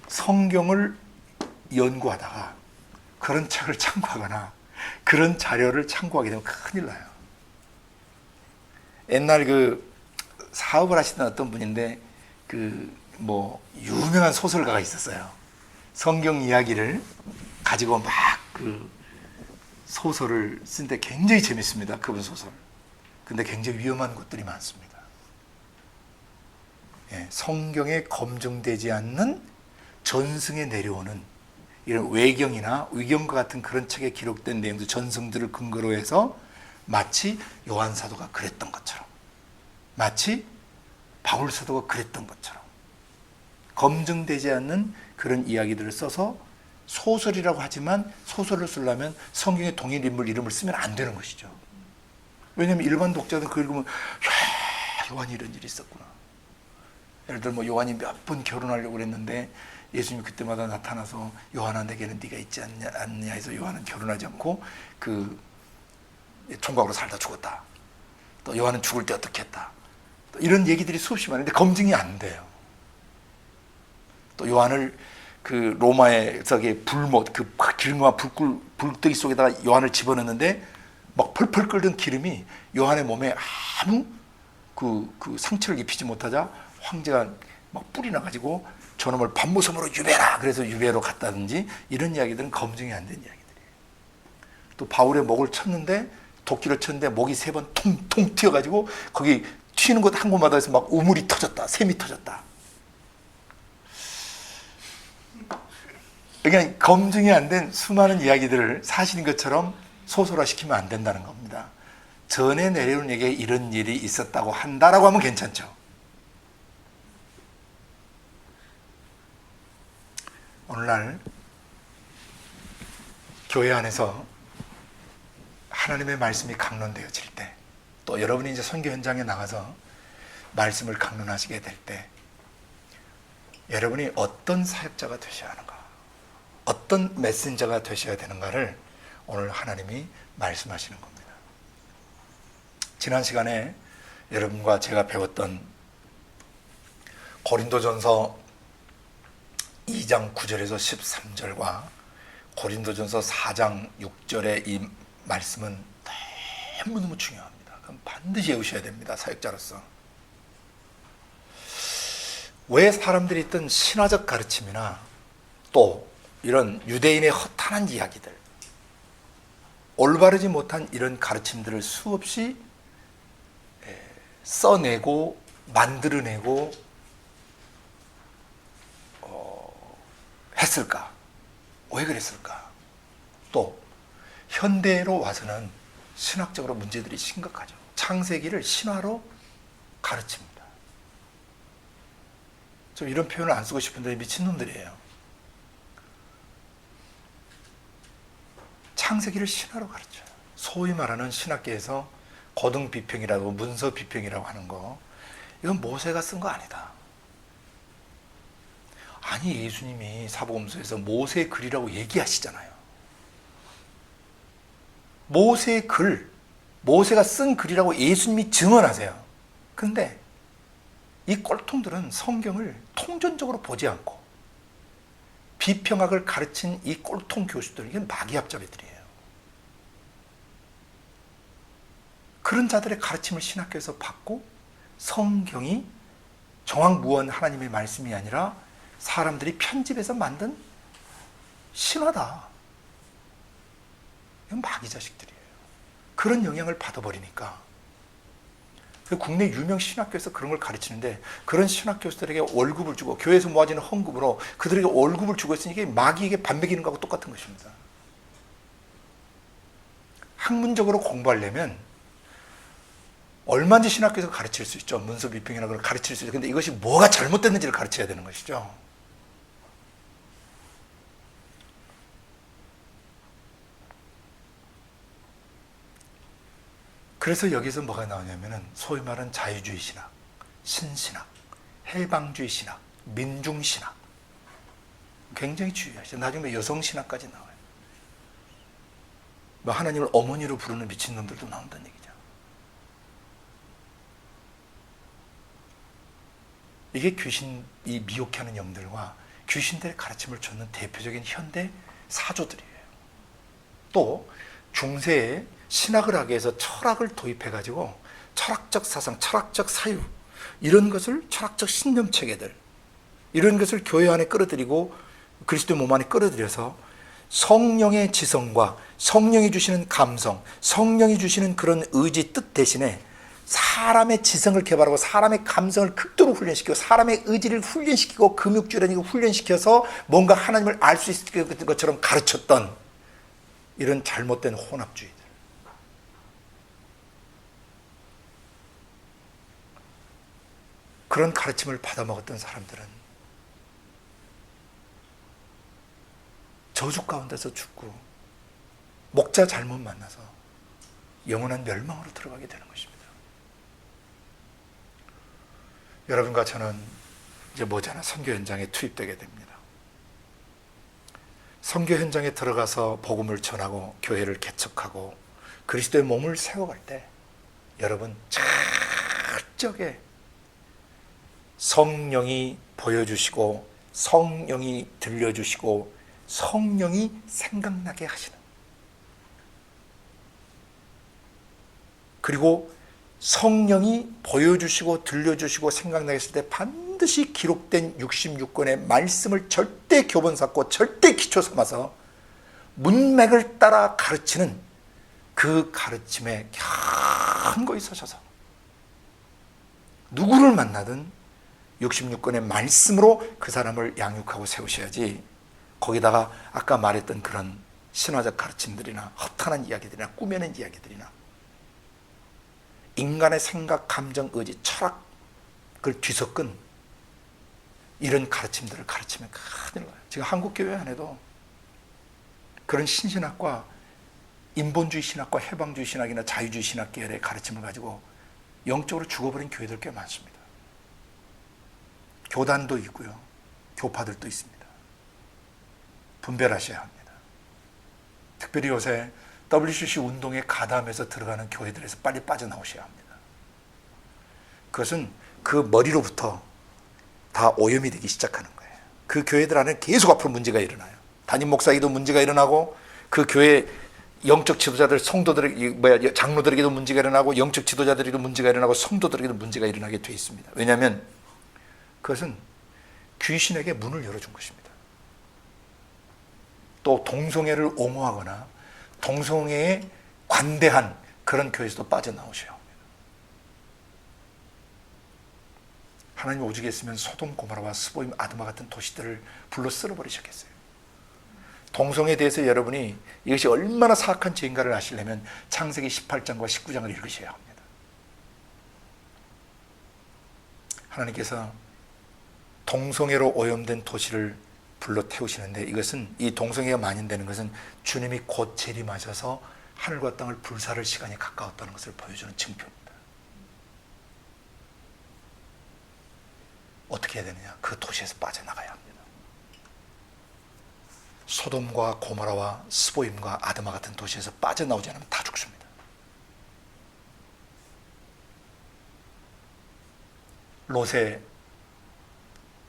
성경을 연구하다가 그런 책을 참고하거나 그런 자료를 참고하게 되면 큰일 나요. 옛날 그 사업을 하시던 어떤 분인데 유명한 소설가가 있었어요. 성경 이야기를 가지고 막 그 소설을 쓴데 굉장히 재밌습니다. 그분 소설. 근데 굉장히 위험한 것들이 많습니다. 성경에 검증되지 않는 전승에 내려오는 이런 외경이나 위경과 같은 그런 책에 기록된 내용도 전승들을 근거로 해서 마치 요한 사도가 그랬던 것처럼, 마치 바울 사도가 그랬던 것처럼 검증되지 않는 그런 이야기들을 써서 소설이라고 하지만 소설을 쓰려면 성경의 동일 인물 이름을 쓰면 안 되는 것이죠. 왜냐하면 일반 독자들 그 읽으면 요한이 이런 일이 있었구나. 예를 들어 요한이 몇 번 결혼하려고 그랬는데 예수님이 그때마다 나타나서 요한아 내게는 네가 있지 않냐 해서 요한은 결혼하지 않고 그 총각으로 살다 죽었다. 또 요한은 죽을 때 어떻게 했다. 또 이런 얘기들이 수없이 많은데 검증이 안 돼요. 또 요한을 그 로마에서 불못, 그 기름과 불덩이 속에다가 요한을 집어넣는데 막 펄펄 끓는 기름이 요한의 몸에 아무 그 상처를 입히지 못하자 황제가 막 뿔이 나가지고 저놈을 반모섬으로 유배라. 그래서 유배로 갔다든지 이런 이야기들은 검증이 안 된 이야기들이에요. 또 바울의 목을 쳤는데 도끼를 쳤는데 목이 3번 통통 튀어가지고 거기 튀는 곳 한 곳마다 해서 막 우물이 터졌다. 샘이 터졌다. 그러니까 검증이 안 된 수많은 이야기들을 사실인 것처럼 소설화시키면 안 된다는 겁니다. 전에 내려온 얘기에 이런 일이 있었다고 한다라고 하면 괜찮죠. 오늘날 교회 안에서 하나님의 말씀이 강론되어질 때, 또 여러분이 이제 선교 현장에 나가서 말씀을 강론하시게 될 때 여러분이 어떤 사역자가 되셔야 하는가, 어떤 메신저가 되셔야 되는가를 오늘 하나님이 말씀하시는 겁니다. 지난 시간에 여러분과 제가 배웠던 고린도전서 2장 9절에서 13절과 고린도전서 4장 6절의 이 말씀은 너무너무 중요합니다. 그럼 반드시 외우셔야 됩니다. 사역자로서. 왜 사람들이 있던 신화적 가르침이나 또 이런 유대인의 허탄한 이야기들, 올바르지 못한 이런 가르침들을 수없이 써내고 만들어내고 했을까? 왜 그랬을까? 또 현대로 와서는 신학적으로 문제들이 심각하죠. 창세기를 신화로 가르칩니다. 좀 이런 표현을 안 쓰고 싶은데 미친놈들이에요. 창세기를 신화로 가르쳐요. 소위 말하는 신학계에서 고등비평이라고 문서비평이라고 하는 거, 이건 모세가 쓴 거 아니다. 아니, 예수님이 사복음서에서 모세의 글이라고 얘기하시잖아요. 모세의 글, 모세가 쓴 글이라고 예수님이 증언하세요. 근데 이 꼴통들은 성경을 통전적으로 보지 않고 비평학을 가르친 이 꼴통 교수들, 이게 마귀합자배들이에요. 그런 자들의 가르침을 신학교에서 받고 성경이 정확무언 하나님의 말씀이 아니라 사람들이 편집해서 만든 신화다. 이건 마귀 자식들이에요. 그런 영향을 받아버리니까 국내 유명 신학교에서 그런 걸 가르치는데, 그런 신학교수들에게 월급을 주고 교회에서 모아지는 헌금으로 그들에게 월급을 주고 있으니 이게 마귀에게 밥 먹이는 거하고 똑같은 것입니다. 학문적으로 공부하려면 얼마든지 신학교에서 가르칠 수 있죠. 문서 비평이나 그걸 가르칠 수 있죠. 근데 이것이 뭐가 잘못됐는지를 가르쳐야 되는 것이죠. 그래서 여기서 뭐가 나오냐면은 소위 말하는 자유주의 신학, 신신학, 해방주의 신학, 민중신학, 굉장히 중요하죠. 나중에 여성신학까지 나와요. 뭐 하나님을 어머니로 부르는 미친놈들도 나온다는 얘기죠. 이게 귀신이 미혹하는 영들과 귀신들의 가르침을 줬는 대표적인 현대 사조들이에요. 또 중세에 신학을 하기 위해서 철학을 도입해가지고 철학적 사상, 철학적 사유, 이런 것을, 철학적 신념 체계들, 이런 것을 교회 안에 끌어들이고 그리스도의 몸 안에 끌어들여서 성령의 지성과 성령이 주시는 감성, 성령이 주시는 그런 의지, 뜻 대신에 사람의 지성을 개발하고 사람의 감성을 극도로 훈련시키고 사람의 의지를 훈련시키고 금육주라는 훈련시켜서 뭔가 하나님을 알 수 있을 것처럼 가르쳤던 이런 잘못된 혼합주의들. 그런 가르침을 받아먹었던 사람들은 저주 가운데서 죽고 목자 잘못 만나서 영원한 멸망으로 들어가게 되는 것입니다. 여러분과 저는 이제 머지않아 선교 현장에 투입되게 됩니다. 선교 현장에 들어가서 복음을 전하고 교회를 개척하고 그리스도의 몸을 세워갈 때 여러분 철저하게 성령이 보여주시고 성령이 들려주시고 성령이 생각나게 하시는, 그리고 성령이 보여주시고 들려주시고 생각나게 했을 때 반드시 기록된 66권의 말씀을 절대 교본 삼고 절대 기초 삼아서 문맥을 따라 가르치는 그 가르침에 견고히 서셔서 누구를 만나든 66권의 말씀으로 그 사람을 양육하고 세우셔야지, 거기다가 아까 말했던 그런 신화적 가르침들이나 허탄한 이야기들이나 꾸며낸 이야기들이나 인간의 생각, 감정, 의지, 철학을 뒤섞은 이런 가르침들을 가르치면 큰일 나요. 지금 한국교회 안에도 그런 신신학과 인본주의 신학과 해방주의 신학이나 자유주의 신학 계열의 가르침을 가지고 영적으로 죽어버린 교회들 꽤 많습니다. 교단도 있고요, 교파들도 있습니다. 분별하셔야 합니다. 특별히 요새 WCC 운동에 가담해서 들어가는 교회들에서 빨리 빠져나오셔야 합니다. 그것은 그 머리로부터 다 오염이 되기 시작하는 거예요. 그 교회들 안에 계속 앞으로 문제가 일어나요. 담임 목사에게도 문제가 일어나고, 그 교회 영적 지도자들, 성도들, 장로들에게도 문제가 일어나고, 영적 지도자들에게도 문제가 일어나고, 성도들에게도 문제가 일어나게 돼 있습니다. 왜냐하면 그것은 귀신에게 문을 열어준 것입니다. 또 동성애를 옹호하거나 동성애에 관대한 그런 교회에서도 빠져나오셔야 합니다. 하나님 오죽했으면 소돔 고모라와 스보임 아드마 같은 도시들을 불러 쓸어버리셨겠어요. 동성애에 대해서 여러분이 이것이 얼마나 사악한 죄인가를 아시려면 창세기 18장과 19장을 읽으셔야 합니다. 하나님께서 동성애로 오염된 도시를 불러 태우시는데, 이것은, 이 동성애가 만연되는 것은 주님이 곧 재림하셔서 하늘과 땅을 불사를 시간이 가까웠다는 것을 보여주는 징표입니다. 어떻게 해야 되느냐? 그 도시에서 빠져나가야 합니다. 소돔과 고모라와 스보임과 아드마 같은 도시에서 빠져나오지 않으면 다 죽습니다. 롯의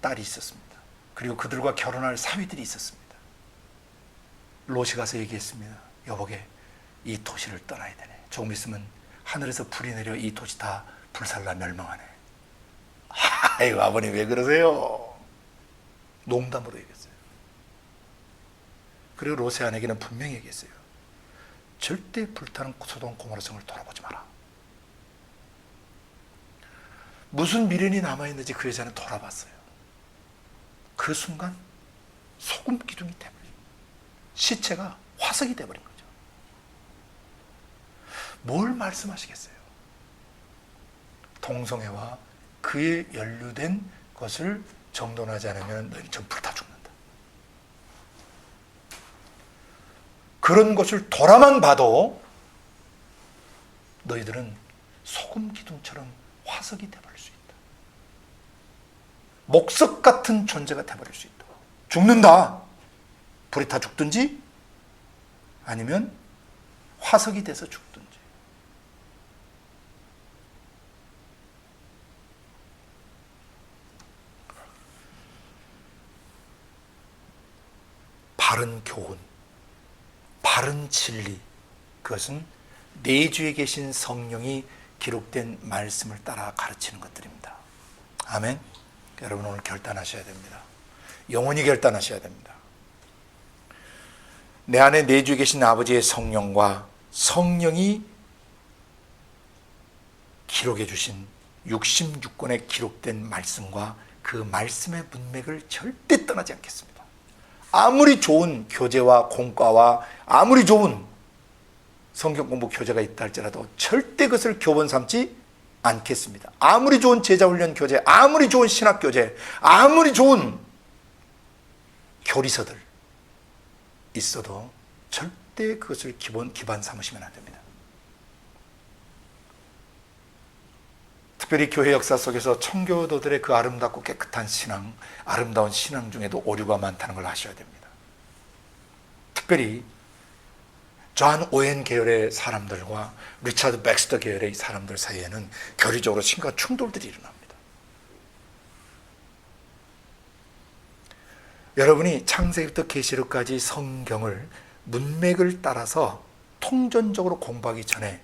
딸이 있었습니다. 그리고 그들과 결혼할 사위들이 있었습니다. 롯이 가서 얘기했습니다. 여보게, 이 도시를 떠나야 되네. 조금 있으면 하늘에서 불이 내려 이 도시 다 불살라 멸망하네. 아이고, 아버님 왜 그러세요? 농담으로 얘기했어요. 그리고 롯의 아내에게는 분명히 얘기했어요. 절대 불타는 소돔 고모라 성을 돌아보지 마라. 무슨 미련이 남아있는지 그 여자는 돌아봤어요. 그 순간 소금 기둥이 돼버린, 시체가 화석이 돼버린 거죠. 뭘 말씀하시겠어요? 동성애와 그에 연루된 것을 정돈하지 않으면 너희는 전부 다 죽는다. 그런 것을 돌아만 봐도 너희들은 소금 기둥처럼 화석이 돼버릴 수 있다. 목석 같은 존재가 돼버릴 수 있다. 죽는다. 불에 타 죽든지 아니면 화석이 돼서 죽든지. 바른 교훈, 바른 진리, 그것은 내주에 계신 성령이 기록된 말씀을 따라 가르치는 것들입니다. 아멘. 여러분 오늘 결단하셔야 됩니다. 영원히 결단하셔야 됩니다. 내 안에 내주에 계신 아버지의 성령과 성령이 기록해 주신 66권에 기록된 말씀과 그 말씀의 문맥을 절대 떠나지 않겠습니다. 아무리 좋은 교재와 공과와 아무리 좋은 성경 공부 교재가 있다 할지라도 절대 그것을 교본 삼지 않겠습니다. 아무리 좋은 제자훈련 교재, 아무리 좋은 신학 교재, 아무리 좋은 교리서들 있어도 절대 그것을 기반 삼으시면 안 됩니다. 특별히 교회 역사 속에서 청교도들의 그 아름답고 깨끗한 신앙, 아름다운 신앙 중에도 오류가 많다는 걸 아셔야 됩니다. 특별히 존 오웬 계열의 사람들과 리차드 백스터 계열의 사람들 사이에는 교리적으로 심각한 충돌들이 일어납니다. 여러분이 창세기부터 계시록까지 성경을 문맥을 따라서 통전적으로 공부하기 전에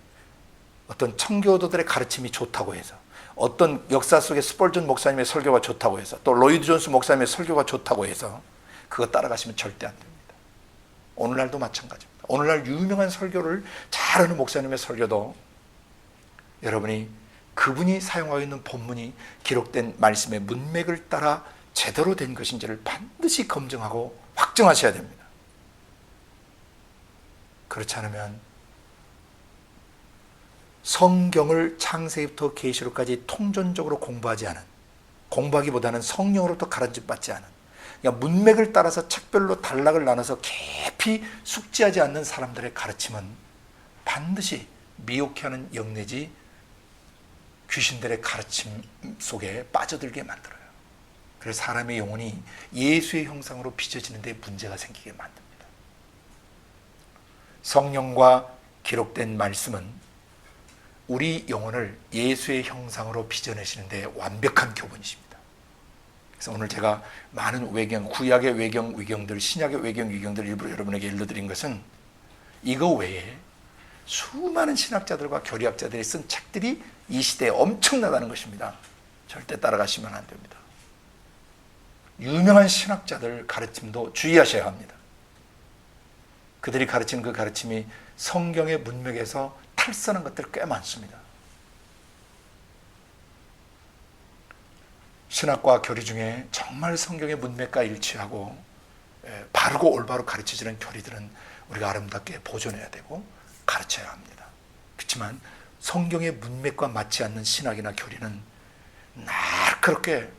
어떤 청교도들의 가르침이 좋다고 해서, 어떤 역사 속에 스펄전 목사님의 설교가 좋다고 해서, 또 로이드 존스 목사님의 설교가 좋다고 해서 그거 따라가시면 절대 안 됩니다. 오늘날도 마찬가지입니다. 오늘날 유명한 설교를 잘하는 목사님의 설교도 여러분이 그분이 사용하고 있는 본문이 기록된 말씀의 문맥을 따라 제대로 된 것인지를 반드시 검증하고 확정하셔야 됩니다. 그렇지 않으면 성경을 창세기부터 계시록까지 통전적으로 공부하지 않은, 공부하기보다는 성령으로부터 가르침받지 않은, 그러니까 문맥을 따라서 책별로 단락을 나눠서 깊이 숙지하지 않는 사람들의 가르침은 반드시 미혹해 하는 영내지 귀신들의 가르침 속에 빠져들게 만들어요. 그래서 사람의 영혼이 예수의 형상으로 빚어지는 데 문제가 생기게 만듭니다. 성령과 기록된 말씀은 우리 영혼을 예수의 형상으로 빚어내시는데 완벽한 교본이십니다. 그래서 오늘 제가 많은 외경, 구약의 외경들, 신약의 외경들 일부러 여러분에게 일러드린 것은 이거 외에 수많은 신학자들과 교리학자들이 쓴 책들이 이 시대에 엄청나다는 것입니다. 절대 따라가시면 안 됩니다. 유명한 신학자들 가르침도 주의하셔야 합니다. 그들이 가르치는 그 가르침이 성경의 문맥에서 탈선한 것들 꽤 많습니다. 신학과 교리 중에 정말 성경의 문맥과 일치하고 바르고 올바로 가르쳐지는 교리들은 우리가 아름답게 보존해야 되고 가르쳐야 합니다. 그렇지만 성경의 문맥과 맞지 않는 신학이나 교리는 날카롭게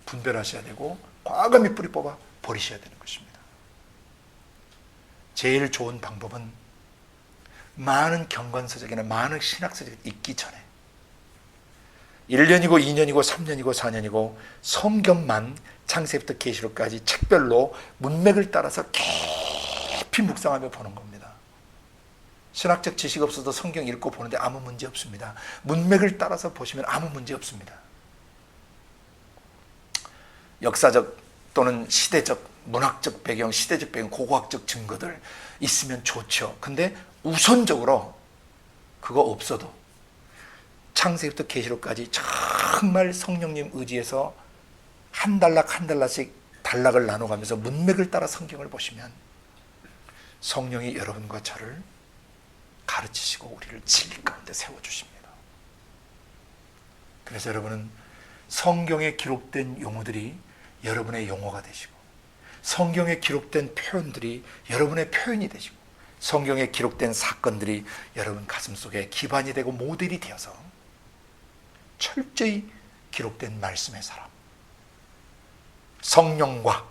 분별하셔야 되고 과감히 뿌리 뽑아 버리셔야 되는 것입니다. 제일 좋은 방법은 많은 경건서적이나 많은 신학서적이 있기 전에 1년이고 2년이고 3년이고 4년이고 성경만 창세기부터 계시록까지 책별로 문맥을 따라서 깊이 묵상하며 보는 겁니다. 신학적 지식 없어도 성경 읽고 보는데 아무 문제 없습니다. 문맥을 따라서 보시면 아무 문제 없습니다. 역사적 또는 시대적, 문학적 배경, 시대적 배경, 고고학적 증거들 있으면 좋죠. 근데 우선적으로 그거 없어도 창세기부터 계시록까지 정말 성령님 의지에서 한 단락 한 단락씩 단락을 나눠가면서 문맥을 따라 성경을 보시면 성령이 여러분과 저를 가르치시고 우리를 진리 가운데 세워주십니다. 그래서 여러분은 성경에 기록된 용어들이 여러분의 용어가 되시고 성경에 기록된 표현들이 여러분의 표현이 되시고 성경에 기록된 사건들이 여러분 가슴속에 기반이 되고 모델이 되어서 철저히 기록된 말씀의 사람, 성령과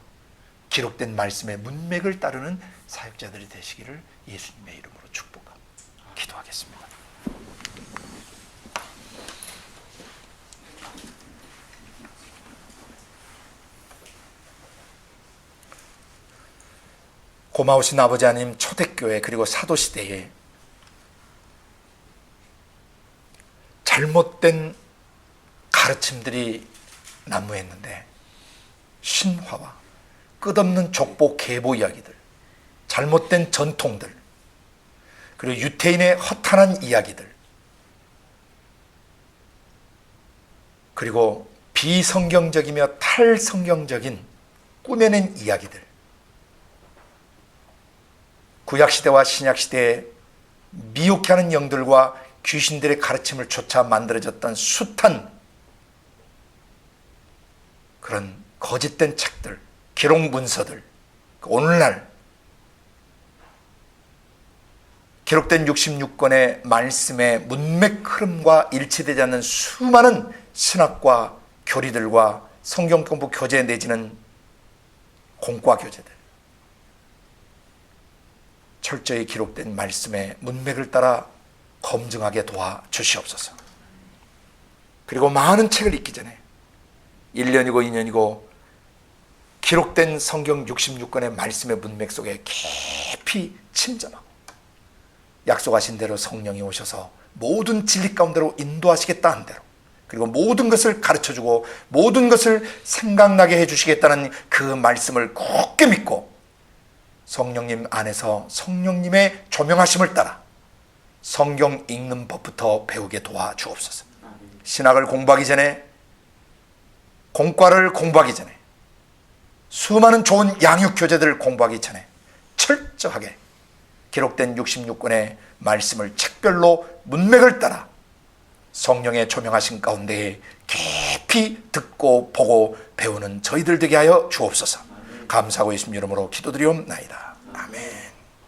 기록된 말씀의 문맥을 따르는 사역자들이 되시기를 예수님의 이름으로 축복합니다. 기도하겠습니다. 고마우신 아버지 하나님, 초대교회 그리고 사도시대에 잘못된 가르침들이 난무했는데 신화와 끝없는 족보 계보 이야기들, 잘못된 전통들, 그리고 유태인의 허탄한 이야기들, 그리고 비성경적이며 탈성경적인 꾸며낸 이야기들, 구약시대와 신약시대에 미혹해 하는 영들과 귀신들의 가르침을 쫓아 만들어졌던 숱한 그런 거짓된 책들, 기록 문서들, 오늘날 기록된 66권의 말씀의 문맥 흐름과 일치되지 않는 수많은 신학과 교리들과 성경 공부 교재 내지는 공과 교재들, 철저히 기록된 말씀의 문맥을 따라 검증하게 도와주시옵소서. 그리고 많은 책을 읽기 전에 1년이고 2년이고 기록된 성경 66권의 말씀의 문맥 속에 깊이 침잠하고 약속하신 대로 성령이 오셔서 모든 진리 가운데로 인도하시겠다 한 대로, 그리고 모든 것을 가르쳐주고 모든 것을 생각나게 해주시겠다는 그 말씀을 굳게 믿고 성령님 안에서 성령님의 조명하심을 따라 성경 읽는 법부터 배우게 도와주옵소서. 신학을 공부하기 전에, 공과를 공부하기 전에, 수많은 좋은 양육 교재들을 공부하기 전에 철저하게 기록된 66권의 말씀을 책별로 문맥을 따라 성령의 조명하신 가운데에 깊이 듣고 보고 배우는 저희들 되게 하여 주옵소서. 감사하고 예수님 이름으로 기도드리옵나이다. 아멘.